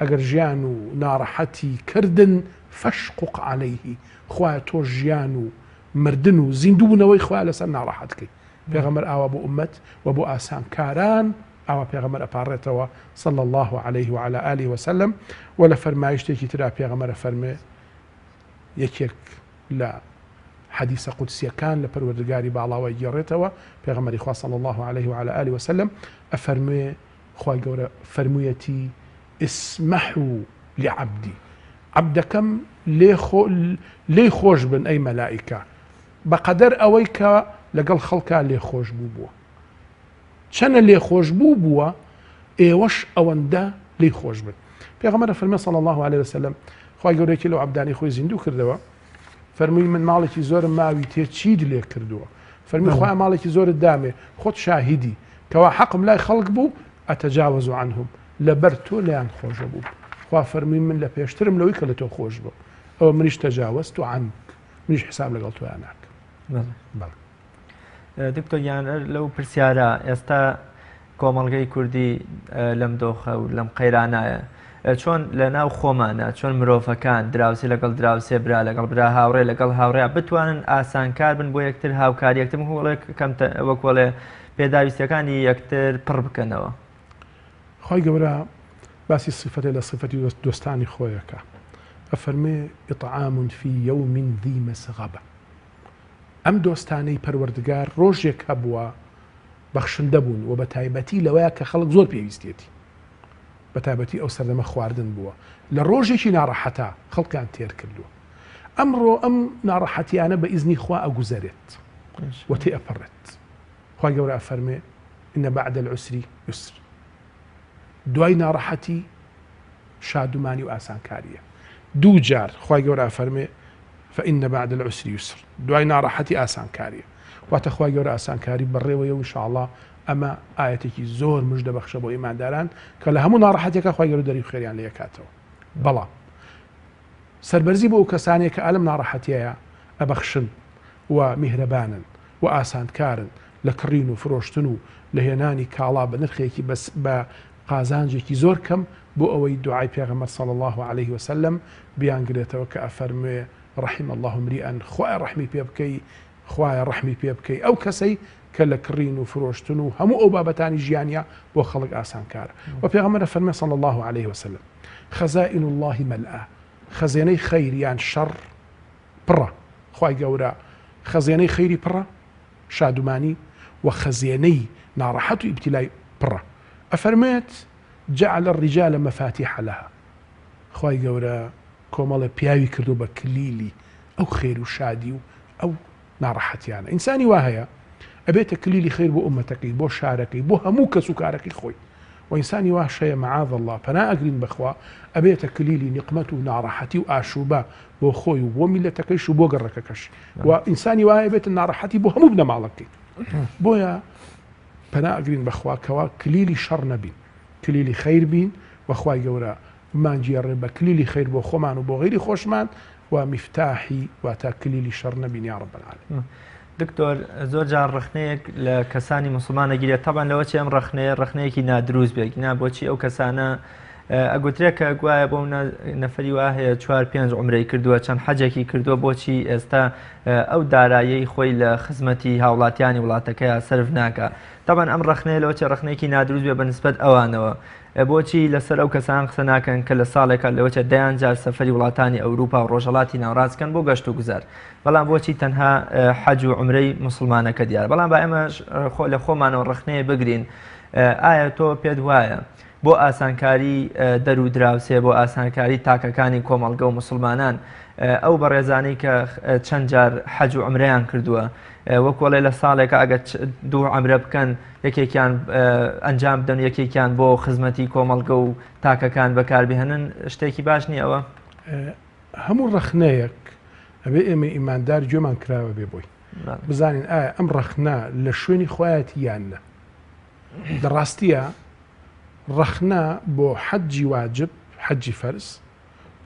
Speaker 2: ئەگەر ژیان و ناڕەحەتی کردن فەشقق عليه خوایە تۆ ژیان و مردن و زیندووبوونەوەی خوایە لەسەر ناڕەحەتکەی. پێغەمبەر ئاوا بۆ ئومەت و بۆ ئاسانکاران ئاوا پێغەمبەر ئەپارڕێتەوە صلی الله عليه وعلى آله وسلم و لە فەرمایشتێکی ترا پێغەمبەر فەرمێ یەکێک لە حەدیثە قودسیەکان لە پەروەردگاری باڵاوی گێڕێتەوە پێغەمبەری خوا صلی الله عليه وعلى آله وسلم ئەفەرمێ خوای گەورە فەرموویەتی اسمحوا لعبدي عبدەکەم لێ خۆش بن ئەی مەلائیکە بەقەدەر ئەوەی کە لەگەڵ خەڵکا لێ خۆش بوو بووە چەنە لێ خۆش بوو بووە ئێوەش ئەوەندە لێ خۆش بن. پێغەمبەر فەرمێ صلی الله عليه وسلم خوای گەورەیەکی لەو عەبدانی خۆی زیندوو کردەوە فەرمووی من ماڵێکی زۆرم ماوی تێ چیت لێ کردووە فەرمی خوای ماڵێکی زۆرت دامێ خۆت شاهیدی کەوا حەقم لای خەڵک بوو ئەتەجاوەز عنهم لەبەر تۆ لەیان خۆشە بوو خوا فەرمووی من لە پێشترم لەوەی کە لە تۆ خۆش بوو ئەوە منیش تەجاوەزت عنک منیش حساب لەگەڵ تۆیان ناکەم.
Speaker 1: دکتۆر گیان لەو پرسیارە ئێستا کۆمەڵگەی کوردی لەم دۆخە و لەم قەیرانایە چۆن لە ناو خۆمانە چۆن مرۆڤەکان دراوسێ لەگەڵ دراوسێ برا لەگەڵ برا هاوڕێ لەگەڵ هاوڕێ بتوانن ئاسانکار بن بۆ یەکتر هاوکاری یەکتر وەکوەڵێ پێداویستەکانی یەکتر پڕ بکەنەوە.
Speaker 2: خی گەورە باسی صفەتێ لە صفەتی دۆستانی خۆیەکە ئەفەرمێ ئطعام في يوم ذي مسغبة ئەم دۆستانەی پەروەردگار ڕۆژێک هەبووە بەخشندە بوون و بە تایبەتی لەوەیە کە خەڵک زۆر پێویستێتی بە تایبەتی ئەو سەردەمە خواردن بووە لە ڕۆژێکی ناڕەحەتا خەڵکیان تێر کردووە ئەمڕۆ ئەم ناڕەحەتیانە بە ئیزنی خوا ئەگوزارێت و تێئەپەڕێت. خوا گەورە ئەفەرمێ إن بعد العسر يسر. دوای ناڕەحەتی شادومانی و ئاسانکاریە. دوو جار خوا گەورە ئەفەرمێ فإن بعد العسر يسر. دوای ناڕەحەتی ئاسانکاریە. واتە خوا گەورە ئاسانکاری بەڕێوەیە و ئینشاءڵڵا ئەمە ئاەتێکی زۆر موژدەبەخشە بۆ ئیمانداران کە لە هەموو ناڕەحەتێکە خوا گەورە دەری خێریان لێ کاتەوە. بەڵام سەربەرزی بۆ ئەو کەسانێک کە ئالم ناڕەحەتیەیە ئەبەخشن و میهرەبانن و ئاسانکارن لە کڕین و فرۆشتن و لە هێنانی کاڵا بە نرخێکی بە قازانجێکی زۆر کەم بۆ ئەوەی دوعای پێغەمبەر صلی الله عليه وسلم بیانگرێتەوە کە ئەفەرموێ رحم الله امرئا خوای ڕەحمی پێ بکەی خوایە ڕەحمی پێ بکەی ئەو کەسەی کە لە کڕین و فرۆشتن و هەموو ئەو بابەتانی ژیانیا بۆ خەڵک ئاسانکارە. و پێغەمبەر فەرمێ صلی الله عليه وسلم خەزائن الله مەلئە. خەزێنەی خەیر یان شەڕ پڕە. خوای گەورە خەزێنەی خەیری پڕە شادومانی و خەزێنەی ناڕەحەت و ئیبتیلای پڕە. ئەفەرمێت جعل الرجال مفاتيح لها. خوای گەورە کۆمەڵە پیاوی کردو بە کلیلی ئەو خێر و شادی و ئەو ناڕەحەتیانە. ئینسانی وا هەیە ئەبێتە کلیلی خێر بۆ ئومەتەکەی بۆ شارەکەی بۆ هەموو کەس و کارەکەی خۆی. و ئینسانی وا شەیە معاذ الله پەنا ئەگرین بەخوا ئەبێتە کلیلی نیقمەت و ناڕەحەتی و ئاشوبە بۆ خۆی و بۆ میلەتەکەیش و بۆ گەڕەکەکەش. و ئینسانی وایە بێتە ناڕەحەتی بۆ هەموو بنە ماڵەکەی. بۆیە پەنا ئەگرین بەخوا کەوا کلیلی شەڕ نەبین کلیلی خەیر بین و خوای گەورە مانجیێڕێ بە کلیلی خەیر بۆ خۆمان و بۆ غەیری خۆشمان و میفتاحی واتە کلیلی شەڕ نەبین یا رب العالمین.
Speaker 1: دکتۆر زۆر جار ڕخنەیەک لە کەسانی مسلمانە گیرێت تەبان لەوە چێ ئەم ڕخنەیەکی نادروست بێت نا بۆچی ئەو کەسانە ئەگوترێت کە گوایە بۆ نەفەری وا هەیە 4-5 عومرەی کردووە چەند حەجێکی کردووە بۆچی ئێستا ئەو دارایی خۆی لە خزمەتی هاوڵاتیانی وڵاتەکەیە سرف ناکە. تەبان ئەم ڕخنەیە لەوە چێ ڕخنەیەکی نادروست بێ بە نسبەت ئەوانەوە بۆچی لەسەر ئەو کەسان قسە ناکەن کە لە ساڵێکە لەوەچە دەیان جار سەفەری وڵاتانی ئەوروپا و ڕۆژهەڵاتی ناوڕاستکەن بۆ گەشت و گوزار بەڵام بۆچی تەنها حەج و عومرەی مسلمانەکە دیارە. بەڵام با ئێمە لە خۆمانەوە ڕخنەیە بگرین ئایا تۆ پێت وایە بۆ ئاسانکاری دەر و دراوسێ بۆ ئاسانکاری تاکەکانی کۆمەڵگە و مسلمانان ئەو بەڕێزانەی کە چەند جار حەج و عومرەیان کردووە وەکوڵێ لە ساڵێکە ئەگەر 2 عومرە بکەن یەکێکیان ئەنجام بدەن یەکێکیان بۆ خزمەتی کۆمەڵگە و تاکەکان بەکاربهێنن شتێکی باش نییەوە؟
Speaker 2: هەموو ڕخنەیەک ئەبێ ئێمە ئیماندار گوێمان کراوە بێ بۆی بزانین ئایا ئەم ڕخنە لە شوێنی خۆیەتی یانە. لە ڕاستیە ڕخنە بۆ حەجی واجب حەجی فەرز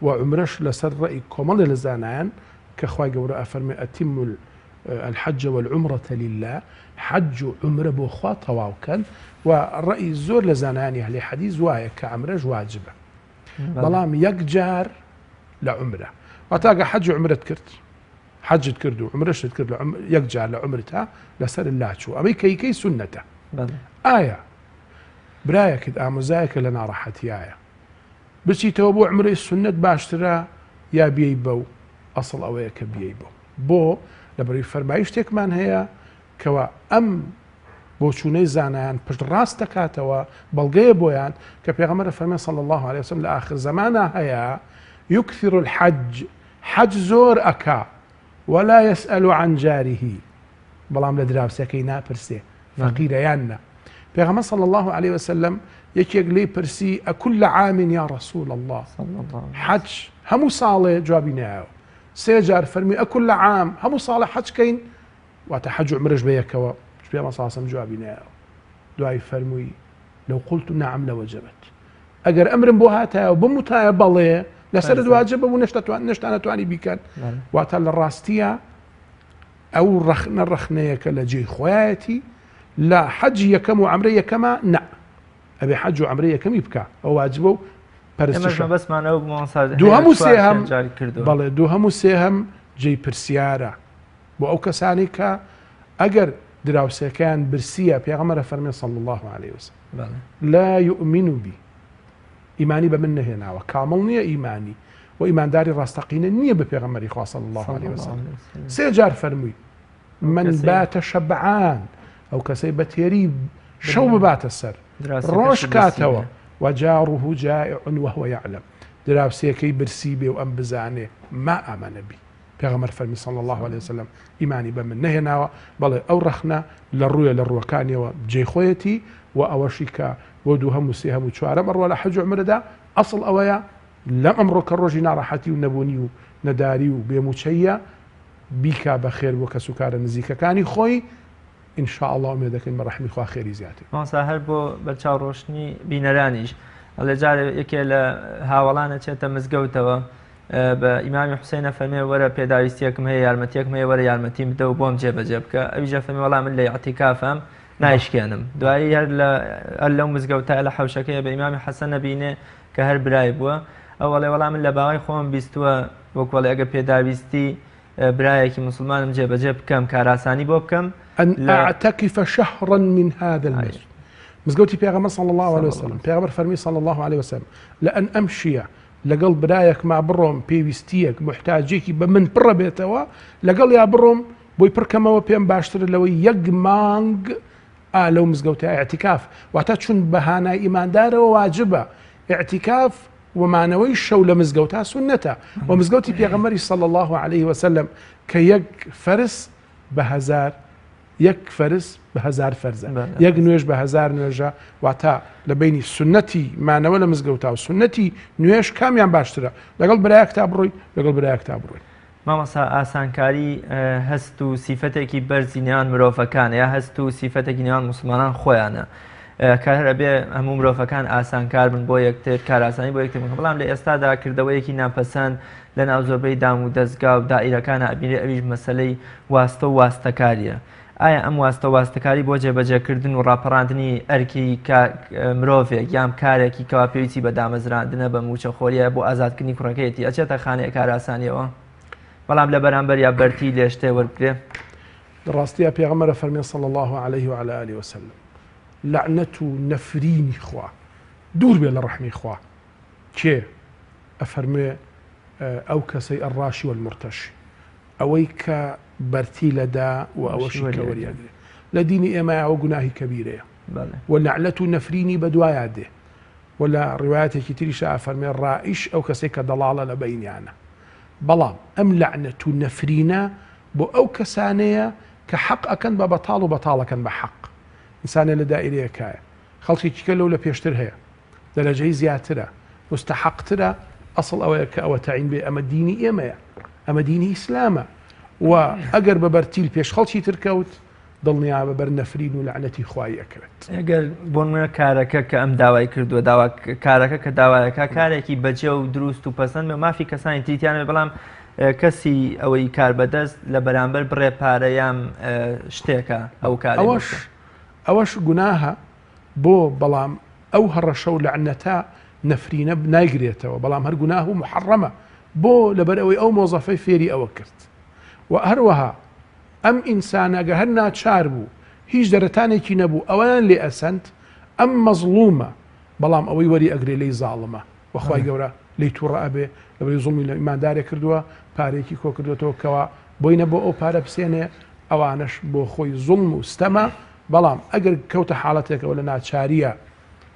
Speaker 2: و عمرەش لەسەر ڕێی کۆمەڵێ لە زانایان کە خوای گەورە ئەفەرمێ ئەتیم الحج والعمرة لله حج و عمرە بۆ خوا تەواو بکەن و ڕێی زۆر لە زانایانی ئەهلی حەدیث وایە کە عمرەش واجبە بەڵام یەک جار لە عمرە واتاگە حەج و عمرت کرد حەجت کرد و عمرەشت کرد یەک جار لە عمرتە لەسەر لاچوو ئەمەی کەیکەی سونەتە. ئایا برایەکت ئامۆزایەکە لە ناڕەحەتیایە بچیتەوە بۆ عمرەی سونەت باشترە یا بیەی بەو ئەسڵ ئەوەیە کە بیەی بۆ لەبەری فەرمایی شتێکمان هەیە کەوە ئەم بۆچوونەی زانایان پشت ڕاست دەکاتەوە بەڵگەیە بۆیان کە پێغەمبەر فەرمێ صلی الله عليه وسلم لە ئاخر زەمانە هەیە يكثر الحج حەج زۆر ئەکا ولا يسأل عن جاره بەڵام لە دراوسەکەی ناپرسێ فەقیرە یان نا. پێغەمبەر صلی الله عليه وسلم یەکێک لێی پرسی ئەکل عام یا رسول الله حەج هەموو ساڵێ جوابی نایەوە 3 جار فەرمی ئەکل عام هەموو ساڵە حەجکەین واتە حەج و عومرەش بەیەکەوە پێغەمبەر صلی الله عليه وسلم جوابی نایەوە. دوای فەرمووی لو قلت نعم لوجبت ئەگەر ئەمرم بۆ هاتایە و بموتایە بەڵێ لەسەر واجب بوو نەشتانەتوانی بیکەن. واتە لە ڕاستیە ئەو ڕخنەیەکە لە جێی خۆیەتی لە حەج یەکەم و عومرە یەکەمە نە ئەبێ حەج و عومرە یەکەمی بکە ئەو واجبە و دوو هەموو سێهەم جێی پرسیارە بۆ ئەو کەسانی کە ئەگەر دراوسەکان برسیە پێغەمبەر فەرمێ صلی الله عليه وسلم لا يؤمن بي ئیمانی بە من نەهێناوە کامڵ نییە ئیمانی و ئیمانداری ڕاستەقینە نییە بە پێغەمبەری خوا صلی الله عليه وسلم. 3 جار فەرمووی من باتە شەبعان ئەو کەسەی بە تێری شەو بباتە سەر ڕۆژ کاتەوە وجاره جائع وهو يعلم دراوسەکەی برسی بێ و ئەم بزانێ ما ئامانە بی پێغەمبەر فەرمی صلی الله عليه وسلم ئیمانی بە من نەهێناوە بەڵێ ئەو رەخنە لە ڕوویە لە ڕووەکانیەوە جێخۆیەتی و ئەوەشی کە بۆ دوو هەموو سێ هەموو چوارەم ئەڕوە لە حەج و عومرەدا ئەسڵ ئەوەیە لەم ئەمڕۆ کە ڕۆژی ناڕەحەتی و نەبوونی و نەداری و بێموچەیە بیکا بە خێر بۆ کەس و کارە نزیکەکانی خۆی إن شاء الله ئومێد دەکەین بە ڕەحمی خوا خێری زیاتر.
Speaker 1: مامۆستا هەر بۆ بەرچاو ڕۆشنی بینەرانیش ئەڵێ جارێ یەکێ لە هاوڵانە چێتە مزگەوتەوە بە ئیمامی حوسێنە فەرمێ وەرە پێداویستیەکم هەیە یارمەتیەکم هەیە وەرە یارمەتیم بدە و بۆم جێبەجێ بکە ئەویژە فەرمی وەڵام من لە ئیعتیکافم نایشکێنم دوایی هەر لەو مزگەوتە لە حەوشەکەیە بە ئیمامی حەسەن نەبینێ کە هەر برای بووە ئەوڵێ وەڵام من لە باوای خۆم بیستووە وەکوڵێ ئەگە پێداویستی برایەکی مسلمانم جێبەجێ بکەم کاراسانی بۆ بکەم
Speaker 2: أن أعتكف شهرا من هذا المسجد مزقوتي بيغمبر صلى الله عليه وسلم بيغمبر فرمي صلى الله عليه وسلم لأن أمشي لقل برايك مع بروم بيويستيك محتاجيك بمن برا بيتوا لقل يا بروم بوي بركما وبيم باشتر لو يجمانج لو مزقوتي اعتكاف واتشون بهانا إيمان داره وواجبه اعتكاف ومعنوي الشولة مزقوتها سنته ومزقوتي بيغمبر صلى الله عليه وسلم كيك فرس بهزار يك فرس بهزار فرزة يك نويش بهزار نويجة واتا لبيني سنتي معنى ولا مزقوتا وسنتي نويش كام يان باشترا لقل برايك تابروي لقل برايك تابروي
Speaker 1: مامۆستا ئاسانکاری هەست و سیفەتێکی بەرزی نێوان مرۆڤەکان یا هەست و سیفەتێکی نێوان مسلمانان خۆیانە کە هەرەبێ هەموو مرۆڤەکان ئاسانکار بن بۆ یەکتر کاراسانی بۆ یەکتر بەڵام لە ئێستادا کردەوەیەکی ناپەسەند لە ناو زۆربەی دام و دەستگا و دائیرەکانە ئەبینێ ئەویش مەسەلەی واستە و واستەکاریە ئایا ئەم واستەکاری بۆ جێبەجێکردن و ڕاپەڕاندنی ئەرکی مرۆڤێک یام کارێکی کەوا پێویستی بە دامەزراندنە بە موچەخۆریە بۆ ئازادکردنی کوڕەکەیەتی ئەچێتە خانەیە کاراسانیەوە بەڵام لە بەرامبەر یا بەرتی لێشتێ وەربگرێ
Speaker 2: ڕاستیە پێغەمبەر فەرمێ صلى الله عليه وعلى آله وسلم لعنەت و نەفرینی خوا دوور بێ لە ڕەحمی خوا کێ ئەفەرمێ ئەو کەسەی ئەڕاشی والمرتەشی ئەوەی کە بەرتی لەدا و ئەوەشی کە وەریەگرێ لە دینی ئێمە ئەوە گوناهی کەبیرەیە وەلعنەت و نەفرینی بەدوایە دێ ولا ڕوايەتێکی تریش ئەفەرمێ ڕائیش ئەو کەسێک کە دەڵاڵە لە بەینیانە بەڵام ئەم لعنەت و نەفرینە بۆ ئەو کەسانەیە کە حەق ئەکەن بە بەتاڵ و بەتاڵەکەن بە حەق ئینسانە لە دائیرەیەکایە خەڵکی کە لەو لە پێشتر هەیە دەرەجەی زیاترە مستحقترە ئەسڵ ئەوەیە کە ئەوە تەعین بێ ئەمە دینی ئێمەیە ئەمە دینی ئیسلامە و ئەگەر بە بەرتیل پێش خەڵکی ترکەوت دڵنیا بە بەر نەفرین و لعنەتی خوای ئەکرێت
Speaker 1: ئەگەر بۆ منە کارەکە کە ئەم داوای کردووە داوا کارەکە کە داوایەکە کارێکی بەجێ و دروست و پەسەند مافی کەسانی تریتیانە بەڵام کەسی ئەوەی کار بەدەست لە بەرامبەر بڕێ پارە یام شتێکە ئەو کار
Speaker 2: ئەوەش گوناهە بۆ بەڵام ئەو هەڕەشە و لعنەتە نەفرینە نایگرێتەوە بەڵام هەر گوناه و محەڕەمە بۆ لەبەر ئەوەی ئەو مۆزەفەی فێری ئەوە کرد و هەروەها ئەم ئینسانەگە هەر ناچار بوو هیچ دەرەتانێکی نەبوو ئەویان لێ ئەسەند ئەم مەزڵومە بەڵام ئەوەی وەری ئەگرێ لەی زاڵمە وەخوای گەورە لی تووڕە ئەبێ لەبەری زوڵمی لە ئیماندارێک کردووە پارێکی کۆ کردوێتەوە کەوا بۆینە بۆ ئەو پارە بسێنێ ئەوانش بۆ خۆی زوڵم و ستەمە بەڵام ئەگەر کەوتە حاڵەتێکەوە لە ناچاریە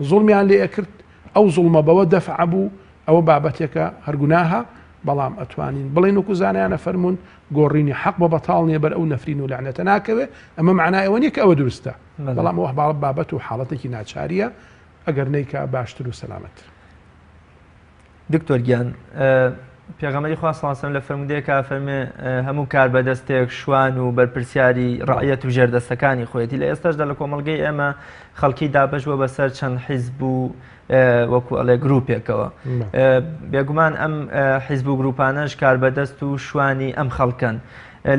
Speaker 2: زوڵمیان لێ ئەکرد ئەو زوڵمە بەوە دەفع بوو ئەوە بابەتێکە هەرگوناهە بەڵام ئەتوانین بڵێن وەکو زانایانە فەرمونون گۆڕینی حەق بە بەتاڵ نیە بەر ئەو نەفرین و لعنەتە ناکەوێ ئەمە معنای ئەوە نیە کە ئەوە دروستە بەڵام ئەوە بابەت و حاڵەتێکی ناچاریە ئەگەر نەیکە باشتر و سەلامەتر.
Speaker 1: دکتۆر گیان پێغەمبەری خوا صلی الله علیه و سلم لە فەرمودەیەکە فەرمێ هەموو کار بەدەستێک شوان و بەرپرسیاری ڕعیەت و ژێردەستەکانی خۆیەتی لە ئێستاشدا لە کۆمەڵگەی ئێمە خەڵکی دابەشوە بەسەر چەند حیزب و وەکو ئەڵێ گروپێکەوە بێگومان ئەم حیزب و گروپانەش کار بەدەست و شوانی ئەم خەڵکن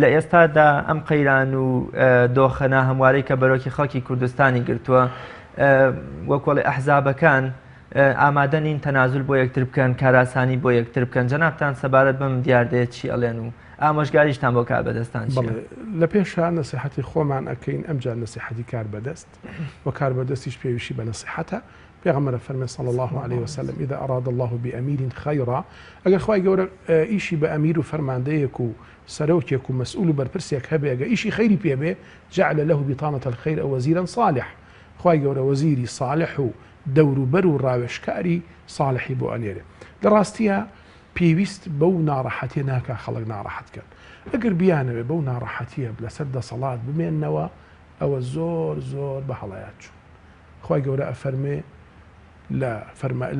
Speaker 1: لە ئێستادا ئەم قەیران و دۆخەنا هەموارەی کە بەرۆکی خەڵکی کوردستانی گرتووە وەکو ئەڵێ ئەحزابەکان ئامادە نین تەنازول بۆ یەکتر بکەن کاراسانی بۆ یەکتر بکەن جەنابتان سەبارەت بەم دیاردەیە چی ئەڵێن و ئامۆژگاریشتان بۆ کار بەدەستان چییە؟
Speaker 2: لە پێشە نەسیحەتی خۆمان ئەکەین ئەمجار نەسیحەتی کار بەدەست و کار بەدەستیش پێویشی بە نەسیحەتە پێغەمبەر فەرمێ صلی الله عليه وسلم إذا أراد الله بأمير خيرا ئەگەر خوای گەورە ئیشی بە ئەمیر و فەرماندەیەک و سەرۆکێک و مەسئول و بەرپرسێک هەبێ ئەگە ئیشی خەیری پێبێ جعل له بطانة الخير أو وزيرا صالح خوای گەورە وەزیری صالح و دەوروبەر و ڕاوێشکاری صالحی بۆ ئەنێرێ لە ڕاستیە پێویست بەو ناڕەحەتیە ناکە خەڵک ناڕەحەتکەن ئەگەر بیانەوێ بەو ناڕەحەتیە لەسەر دەسەڵات بمێننەوە ئەوە زۆر زۆر بە هەڵەیات چوون خی گەورە ئەفەرمێ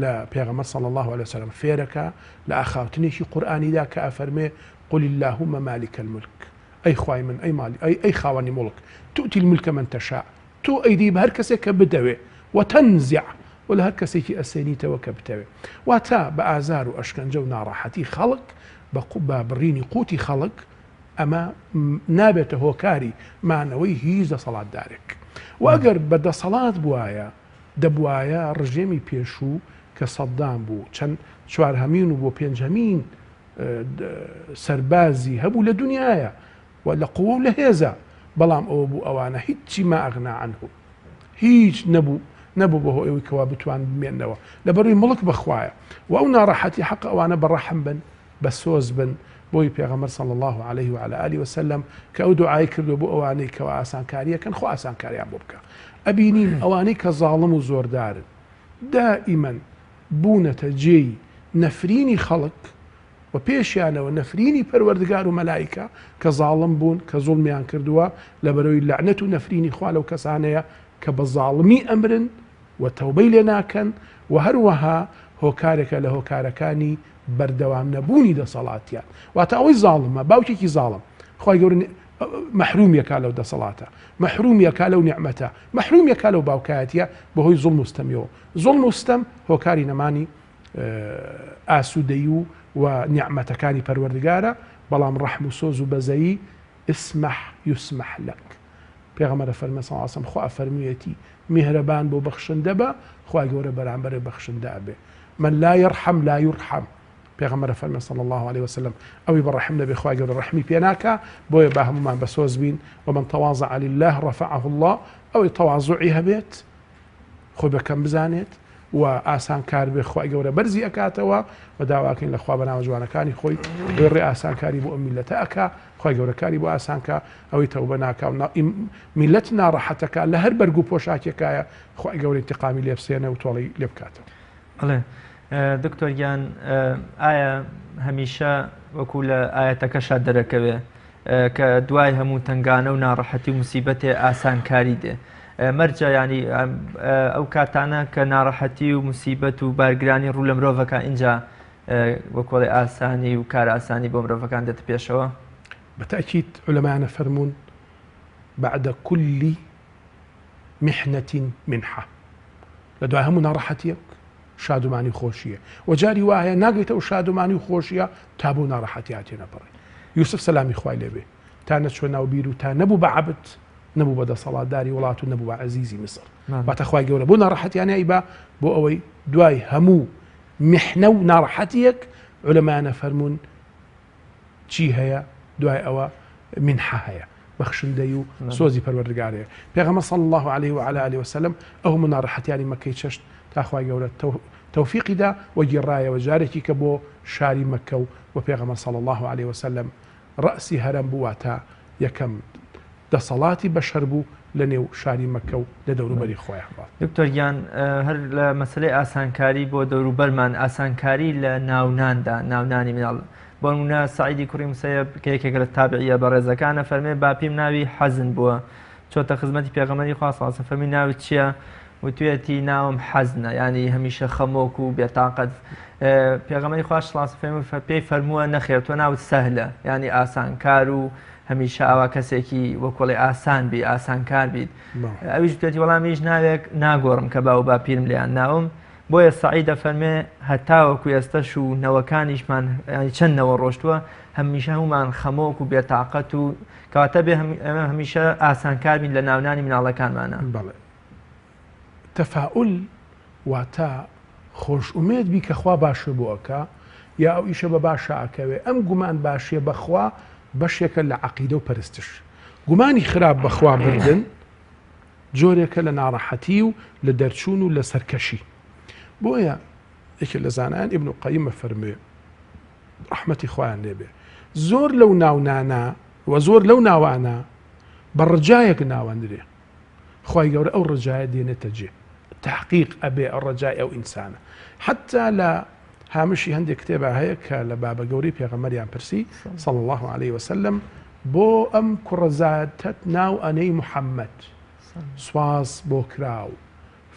Speaker 2: لە پێغەمبەر صلی الله عليه وسلم فێرەکە لە ئاخاوتنێکی قورئانیدا کە ئەفەرمێ قل اللهم مالك الملك ئەی خوای من ئەی مالی ئەی خاوەنی مڵک تؤتی الملك من تشاء تۆ ئەیدی بە هەر کەسێک کە بدەوێ وتنزع و لە هەر کەسێکی ئەسێنیتەوە کە بتەوێ واتە بە ئازار و ئەشکەنجە و ناڕەحەتی خەڵک بە بڕینی قوتی خەڵک ئەمە نابێتە هۆکاری مانەوەی هیچ دەسەڵاتدارێک و ئەگەر بە دەسەڵات بوایە دەبوایە ڕژێمی پێشوو کە سەدام بوو چەند چوارهەمین و بۆ پێنجەمین سەربازی هەبوو لە دنیاە و لە قووە و لە هێزە بەڵام ئەوە بوو ئەوانە هیچی ما ئەغنا عنه هیچ نەبوو بەهۆی ئەوەی کەوا بتوان بمێنەوە لە بەرووی مڵک بخوایە و ئەو ناڕەحەتی حەق ئەوانە بەڕەحم بن بە سۆز بن بۆی پێغەمبەر صلی الله عليه وعلى آله وسلم کە ئەو دوعای کردو بۆ ئەوانەی کەوا ئاسانکاریەکەن خۆ ئاسانکاریان بۆ بکە ئەبینین ئەوانەی کە زاڵم و زۆردارن دائیمەن بوونەتە جێی نەفرینی خەڵک و پێشیانەوە نەفرینی پەروەردگار و مەلایکە کە زاڵم بوون کە زوڵمیان کردووە لە بەرەوەی لەعنەت و نەفرینی خوا لەو کەسانەیە کە بە زاڵمی ئەمرن و تەوبەی لێ ناکەن و هەروەها هۆکارێکە لە هۆکارەکانی بەردەوام نەبوونی دەسەڵاتیان واتە ئەوەی زاڵمە باوکێکی زاڵم خی گەورە مەحرومیەکە لەو دەسەڵاتە مەحرومیەکە لەو نیعمەتە مەحرومیەکە لەو باوکایەتیە بەهۆی زوڵم و ستەمیەوە زوڵم و ستەم هۆکاری نەمانی ئاسوودەیی و نیعمەتەکانی پەروەردگارە بەڵام ڕەحم و سۆز و بەزەیی اسمح يسمح لك پێغەمبەر فەرمێ صلی الله علیه وسلم خوا فەرموویەتی میهرەبان بۆ بەخشندە بە خوا گەورە بەرامبەر بەخشندە ئەبێ من لا يرحم لا يرحم پێغەمبەر فەرمێ صلی الله عليه وسلم ئەوی بەڕەحم نەبێ خوا گەورە ڕەحمی پێ ناکا بۆیە با هەمومان بە سۆز بین ومن تواضع لله رفعه الله ئەوەی تەواضعی هەبێت خۆی بەکەم بزانێت و ئاسان کار بێ خوا گەورە بەرزی ئەکاتەوە و داواکەین لە خوا بەناوە جوانەکانی خۆی ڕێ ئاسانکاری بۆ ئەم میلەتە ئەکا خوا گەورەکاری بۆ ئاسانکە ئەوەی تەوبە ناکا و میلەت ناڕەحەتەکە لە هەر بەرگ و پۆشاکێکایە خوا گەورە انتقامی لێ بسێنە و تۆڵی لێ بکاتەوە.
Speaker 1: بەڵێ دکتۆر گیان ئایا هەمیشە وەکو لە ئاەتەکەشا دەرەکەوێ کە دوای هەموو تنگانە و ناڕەحەتی و موسیبەتێ ئاسانکاری دێ مەرجە ینی ئەو کاتانە کە ناڕەحەتی و موسیبەت و بارگرانی ڕوو لە مرۆڤەکە اینجا وەکۆڵی ئاسانی و کار ئاسانی بۆ مرۆڤەکان دێت پێشەوە
Speaker 2: بەتاکید علەمایانە فەرموون بعد كل محنة منحة لە دوای هەموو ناڕەحەتیەک شادومانی خۆشیە و جاری وایە ناگەیتەوە شادومانی و خۆشیە تا بۆ ناڕەحەتی هاتێنە بڕێ یوسف سەلامی خوای لێبێ تا نەچوە ناو بیر و تا نەبوو بە عەبد نەبوو بە دەسەڵاتداری وڵات و نەبوو بە عەزیزی میسر باتە خوای گەورە بۆ ناڕەحەتیانە ئیبا بۆ ئەوەی دوای هەموو محنە و ناڕەحەتیەک علەمایانە فەرموون چی هەیە دوای ئەوە منحە هەیە بەخشندەی و سۆزی پەروەردگارەیە پێغەمبەر صلی الله عليه وعلى آله وسلم ئەو ناڕەحەتیانی مەکەی چەشت تا خوای گەورە تەوفیقیدا وەگیڕایەوە جارێکی کە بۆ شاری مەکە و پێغەمبەر صلی الله عليه وسلم ڕەسی هەرەم بووە تا یەکەم دەسەڵاتی بەشەر بوو لە نێو شاری مەکە و لە دەوروبەری خۆیان.
Speaker 1: دکتۆر گیان هەر لە مەسلەی ئاسانکاری بۆ دەوروبەرمان ئاسانکاری لە ناوناندا ناونانی مناڵ بۆ نمونە سعیدی کوڕی موسەیب کە یەکێک لە تابعیە بە ڕێزەکانە فەرمێ باپیم ناوی حەزن بووە چۆتە خزمەتی پێغەمبەری خوا صلی الله علیه و فەرمی ناوت چییە وتوێتی ناوم حەزنە ینی هەمیشە خەمۆک و بێتاقەت پێغەمبەری خوا صلی الله علیه و سلم پێی فەرمووە نەخێر تۆ ناوت سەهلە ینی ئاسانکار و هەمیشە ئاوا کەسێکی وەکۆڵی ئاسان بی ئاسانکار بیت ئەویش بێتی وەڵامیش ناوێک ناگۆڕم کە باو باپیرم لێیان ناوم بۆیە سعیدە فەرمێ هەتاوەکو ئێستەش و نەوەکانیشمان چەند نەوە ڕۆشتووە هەمیشە هەمومان خەمۆک و بێتاقەت و کەواتە بێ ئەمە هەمیشە ئاسانکار بین لە ناونانی مناڵەکانمانە.
Speaker 2: بەڵێ تەفاعول واتە خۆش ئومێد بی کە خوا باشە بۆ ئەکا یا ئەو ئیشە بە باشە ئەکەوێ ئەم گومان باشیە بەخوا بەشێکە لە عەقیدە و پەرستش گومانی خراپ بەخوا بردن جۆرێکە لە ناڕەحەتی و لە دەرچوون و لە سەرکەشی بۆیە یەکێک لە زانایان ئیبن قەییم فەرمێ ڕەحمەتی خوایان لێبێ زۆر لەو ناونانە و زۆر لەو ناوانە بە ڕجایەک ناوەندرێ خوای گەورە ئەو ڕجایە دێنێتە جێ تحقیق ئەبێ ئەو ڕجای ئەو ئینسانە حتا لە هامشی هەندێک کتێبە هەیە کە لە بابە گەورەی پێغەمبەریان پرسی صلى الله عليه وسلم بۆ ئەم کوڕەزاتت ناو ئەنەی محەممەد سواز بۆ کراو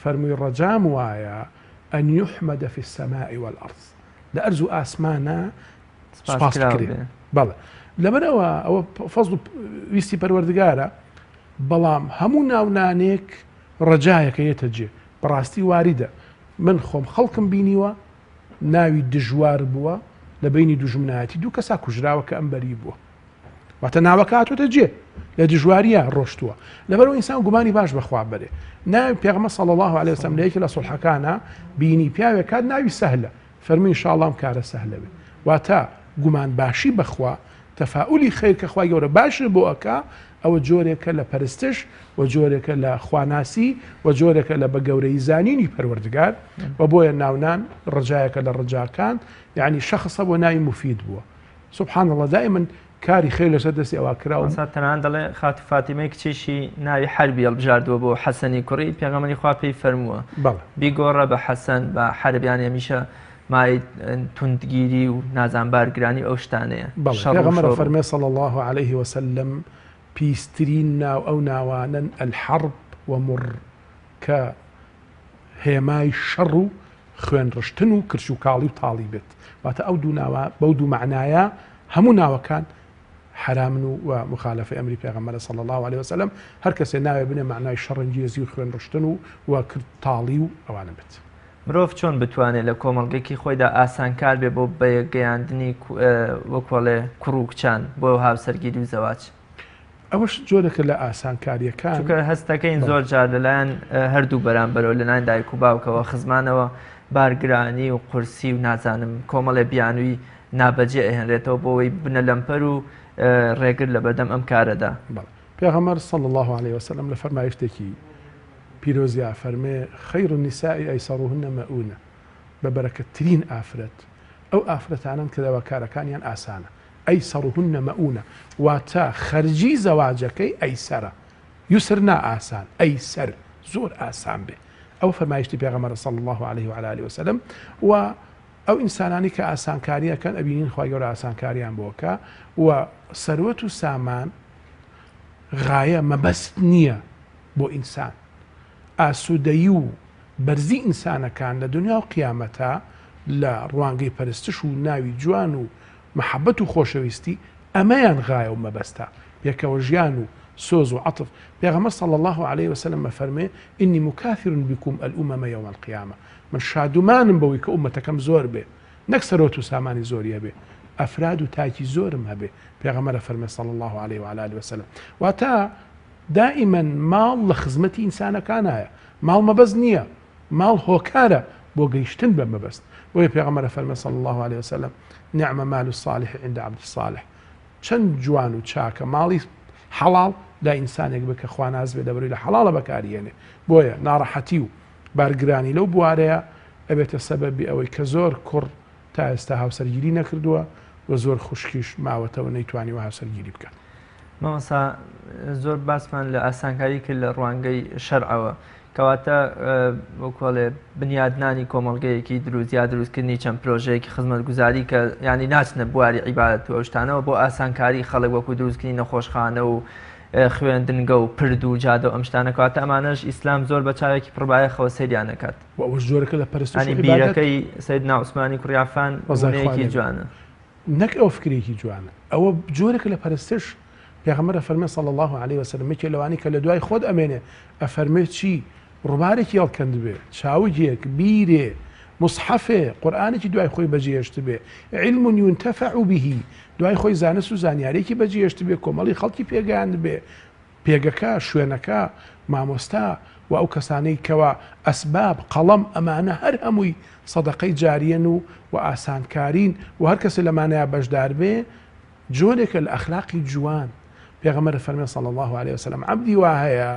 Speaker 2: فەرمووی ڕەجام وایە ئەن يحمد في السماء والأرض لە ئەرز و ئاسمانە سپاس بکرێ بەڵێ لەبەرەوە ئەوە فەزڵ ویستی پەروەردگارە بەڵام هەموو ناونانێک ڕەجایەکە یێتە جێ بەڕاستی واریدە من خۆم خەڵکم بینیوە ناوی دژوار بووە لە بینی دوژمنایەتی دوو کەسا کوژراوە کە ئەمبەری بووە واتە ناوەکە هاتوۆتە جێ لە دژواریە ڕۆشتووە لەبەرەوە ئینسان گومانی باش بەخوا بەرێ ناوی پێغەمبەر صلی الله عليه وسلم لە یەکێک لە سوڵحەکانە بینی پیاوێک کات ناوی سەهلە فەرمووی ئینشاءالله ئەم کارە سەهلە بێ واتە گومان باشی بەخوا تەفاعولی خیر کە خوای گەورە باشە بۆ ئەکا ئەوە جۆرێکە لە پەرستش و جۆرێکە لە خواناسی و جۆرێکە لە بە گەورەی زانینی پەروەردگار و بۆیە ناونان ڕجایەکە لە ڕجاکان یعنی شەخصە بۆ ناوی مفید بووە سبحان الله دائما کاری خێر لەسەر دەستی ئەوە کراوە
Speaker 1: تەنان دەڵێ خاتی فاتیمەی کچێشی ناوی حربی هەڵبژاردووە بۆ حەسەنی کوڕی پێغەمبەری خوا پێی فەرمووە بیگۆڕە بە حەسەن بە حربیان هەمیشە مای توندگیری و نازانبارگرانی ئەو شتانەیە
Speaker 2: پێغەمبەر فەرمێ صلی الله عليه وسلم پیسترین ناو ئەو ناوانن الحرب ومر کە هێمای شەڕ و خوێن ڕشتن و کرش و کاڵی و تاڵی بێت واتە ئەو دوو ناوە بەو دوو معنایە هەموو ناوەکان حرامن و مخالفە ئەمری پێغەمبەر صلی الله عليه وسلم هەر کەسێ ناوێ بنێ معنای شەڕەنگێزی و خوێن ڕشتن و تاڵی و ئەوانە بێت
Speaker 1: مرۆڤ چۆن بتوانێت لە کۆمەڵگەیەکی خۆیدا ئاسانکار بێ بۆ بەگەیاندنی وەکۆڵێ کوڕ و کچان بۆ هاوسەرگیری و زەواج
Speaker 2: ئەوەش جۆرێکە لە ئاسانکاریەکان
Speaker 1: چونکە هەستەکەین زۆر جار لەلایەن هەردوو بەرامبەرەوە لەلایەن دایک و باوکەوە خزمانەوە بارگرانی و قورسی و نازانم کۆمەڵێ بیانووی نابەجێ ئەهێنرێتەوە بۆەوەی بنە لەمپەر و ڕێگر لە بەردەم ئەم کارەدا
Speaker 2: پێغەمبەر صلی الله عليه وسلم لە فەرمایشتێکی پیرۆزیا فەرمێ خەیر النساء ئەیسەڕوهن مەئونە بە بەرەکەتترین ئافرەت ئەو ئافرەتانن کە دەواکارەکانیان ئاسانە ئەیسەڕوهن مەئونە واتە خەرجی زەواجەکەی ئەیسەرە یوسر نا ئاسان ئەیسەر زۆر ئاسان بێ ئەو فەرمایشتی پێغەمبەر صلی الله عليه وعلى وسلم و ئەو ئینسانانی کە ئاسانکاریەکەن ئەبینین خوای گەورە ئاسانکاریان بۆکە و سەروەت و سامان غایە مەبەست نییە بۆ ئینسان ئاسوودەیی و بەرزی ئینسانەکان لە دنیا و قیامەتە لە ڕوانگەی پەرستش و ناوی جوان و محەبەت و خۆشەویستی ئەمەیان غایە و مەبەستە یەکەوە ژیان و سۆز و عەتف پێغەمبەر صلی الله عليه وسلم فەرمێ ئینی مکافر بکم الأمم یوم القیامة من شادومانم بەوەی کە ئومەتەکەم زۆر بێ نەک سەرۆت و سامانی زۆریە بێ ئەفراد و تاکی زۆرم هەبێ پێغەمبەر فەرمێ صلی الله عليه وعلى وسلم واتە دائما ماڵ لە خزمەتی ئینسانەکانایە ماڵ مەبەست نییە ماڵ هۆکارە بۆ گەیشتن بە مەبەست بۆیە پێغەمبەر فەرمێ صلی الله عليه وسلم نعم مال الصالح عند عبد الصالح چەند جوان و چاکە ماڵی حەڵاڵ لا ئینسانێک بە کە خوا ناز بێ دەبڕی لە حەڵاڵە بەکارهێنێ بۆیە ناڕەحەتی و بارگرانی لەو بوارەیە ئەبێتە سەبەبی ئەوەی کە زۆر کوڕ تا ئێستا هاوسەرگیری نەکردووە و زۆر خوشکیش ماوەتەوە نەیتوانیوە هاوسەرگیری بکات
Speaker 1: مامۆستا زۆر باسمان لە ئاسانکاری کرد لە ڕوانگەی شەرعەوە کەواتە وەکوڵێ بنیادنانی کۆمەڵگەیەکی دروستکردنی چەند پرۆژەیەکی خزمەتگوزاری کە ینی ناچنە بواری عیبادەت و ئەو شتانەوە بۆ ئاسانکاری خەڵک وەکو دروستکردنی نەخۆشخانە و خوێندنگە و پرد و جادە و ئەم شتانە کەواتە ئەمانەش ئیسلام زۆر بە چاوێکی پڕبایەخەوە سەیریان دەکات
Speaker 2: ئەوەش جۆرەکە لە پەرستنی
Speaker 1: بیرەکەی سەیدنا عوسمانی کوڕی عەفان وەزەیەکی جوانە
Speaker 2: نەک ئەو فکرێکی جوانە ئەوە جۆرێکە لە پەرستش پێغەمبەر فەرمێ صلی الله عليه وسلم مەکێ لەوانی کە لە دوای خۆت ئەمێنێ ئەفەرمێ چی ڕووبارێکی هەڵکەند بێ چاوجێک بیرێ مصحفێ قورئانێکی دوای خۆی بەجێهێشت بێ علم ينتفع به دوای خۆی زانست و زانیارێکی بەجێهێشت بێ کۆمەڵی خەڵکی پێگەیاند بێ پێگەکە شوێنەکە مامۆستا و ئەو کەسانەی کەوا ئەسباب قەڵەم ئەمانە هەر هەمووی سەدەقەی جاریەن و ئاسانکارین و هەر کەسێ لەمانەیە بەشدار بێ جۆرێکە لە ئەخلاقی جوان پێغەمبەر فەرمێ صلی الله عليه وسلم عەبدی وا هەیە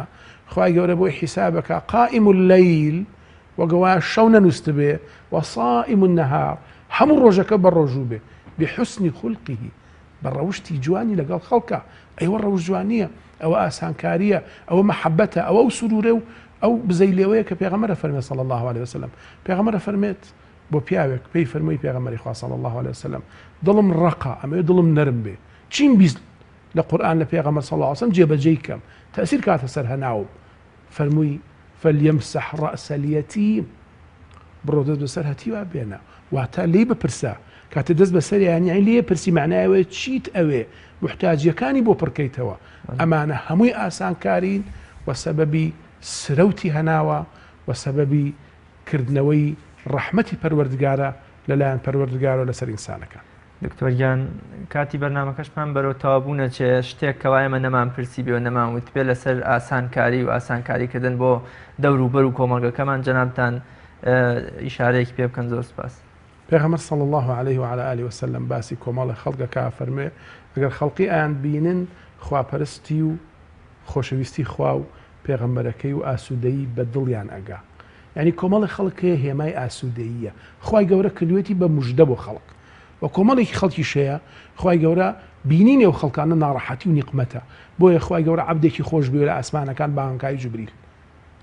Speaker 2: خوای گەورە بۆی حیسابەکە قائم الليل وەگەوایە شەو نەنووست بێ وصائم النهار هەموو ڕۆژەکە بە ڕۆژوو بێ بحسن خلقه بە ڕەوشتی جوانی لەگەڵ خەڵکە ئەیوە ڕەوش جوانیە ئەوە ئاسانکاریە ئەوە مەحەبەتە ئەوە سرورە و ئەو بزەی لێوەیە کە پێغەمبەر فەرمێ صلی الله عليه وسلم پێغەمبەر فەرمێت بۆ پیاوێک پێی فەرمووی پێغەمبەری خوا صلی الله عليه وسلم دڵم ڕقە ئەمە دڵم نەرم بێ چیم بیست لە قورئان لە پێغەمبەر صلی الله عليه وسلم جێبەجێی کەم تەسیر کاتە سەر هەناوم فەرمووی فەلیەمسەح ڕەئسە اليەتیم بڕۆ دەست بەسەر هەتیوا بێنە واتە لێی بپرسە کاتە دەست بەسەریان یانی لێ پرسی معنایەوەی چیت ئەوێ محتاجیەکانی بۆ پڕکەیتەوە ئەمانە هەمووی ئاسانکارین و سەبەبی سرەوتی هەناوە و سەبەبی کردنەوەی ڕەحمەتی پەروەردگارە لەلایەن پەروەردگارە لەسەر ئینسانەکان.
Speaker 1: دکتۆریان کاتی بەرنامەکەشمان بەرەو تەوابوونە چێ شتێک کەوایە ئێمە نەمان پرسی بێ و نەمانوت بێ لەسەر ئاسانکاری و ئاسانکاریکردن بۆ دەوروبەر و کۆمەڵگەکەمان جەنابتان ئیشارەیەکی پێ بکەن. زۆر سپاس.
Speaker 2: پێغەمبەر صلی الله عليه وعلى آله وسلم باسی کۆمەڵی خەڵکەکە فەرمێ ئەگەر خەڵقی ئایان بینن خواپەرستی و خۆشەویستی خوا و پێغەمبەرەکەی و ئاسوودەیی بە دڵیان ئەگا یعنی کۆمەڵی خەڵکەیە هێمای ئاسوودەییە خوای گەورە کردوێتی بە موژدە بۆ خەڵک و کۆمەڵێکی خەڵکی شەیە خوای گەورە بینینێ و خەڵکانە ناڕەحەتی و نیقمەتە بۆیە خوای گەورە عەبدێکی خۆش بێ لە ئاسمانەکان بانگای جوبریل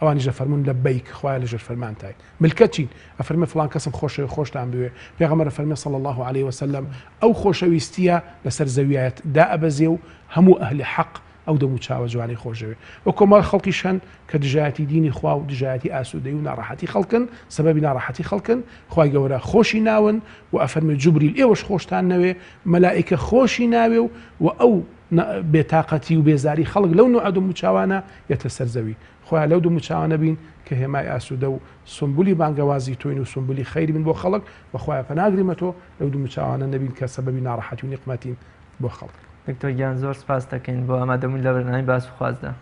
Speaker 2: ئەوانیش دەفەرمون لەبەیک خوای لەژێر فەرمانتای ملکەتین ئەفەرمێ فڵان کەسم خۆشەوی خۆشتان بوێ پێغەمبەر فەرمێ صلی الله عليه وسلم ئەو خۆشەویستیە لەسەر زەویایەت دا ئەبەزێ و هەموو ئەهلی حەق ئەو دەموو چاوە جوانی خۆشەوێ و کۆمەڵ خەڵکیش هەن کە دژایەتی دینی خوا و دژایەتی ئاسوودەی و ناڕەحەتی خەڵکن سەبەبی ناڕەحەتی خەڵکن خوای گەورە خۆشی ناون و ئەفەرمێ جوبریل ئێوەش خۆشتان نەوێ مەلائیکە خۆشی ناوێ و ئەو بێتاقەتی و بێزاری خەڵک لەو نوع دەموو چاوانە یەتە سەر زەوی خۆیان لەو دەموو چاوانە بین کە هێمای ئاسوودە و سمبولی بانگەوازی تۆین و سمبولی خەیری بن بۆ خەڵک بەخوایە پەناگریمە تۆ لەو دەموو چاوانە نەبین کە سەبەبی ناڕەحەتی و نیقمەتین بۆ خەڵک.
Speaker 1: دکتۆر گیان زۆر سپاس دەکەین بۆ ئامادەبوون لە بەرنامەی باس و خوازدا.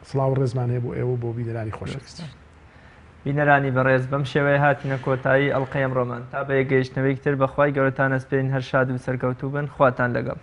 Speaker 2: سڵاو و ڕێزمان هەیە بۆ ئێوە بۆ بینەرانی خۆشەویست.
Speaker 1: بینەرانی بەڕێز بەم شێوەیە هاتینە کۆتایی ئەڵقەی ئەمڕۆمان تا بە یەکگەیشتنەوەی تر بەخوای گەورەتان ئەسپێرین هەر شاد و سەرکەوتوو بن خواتان لەگەڵ.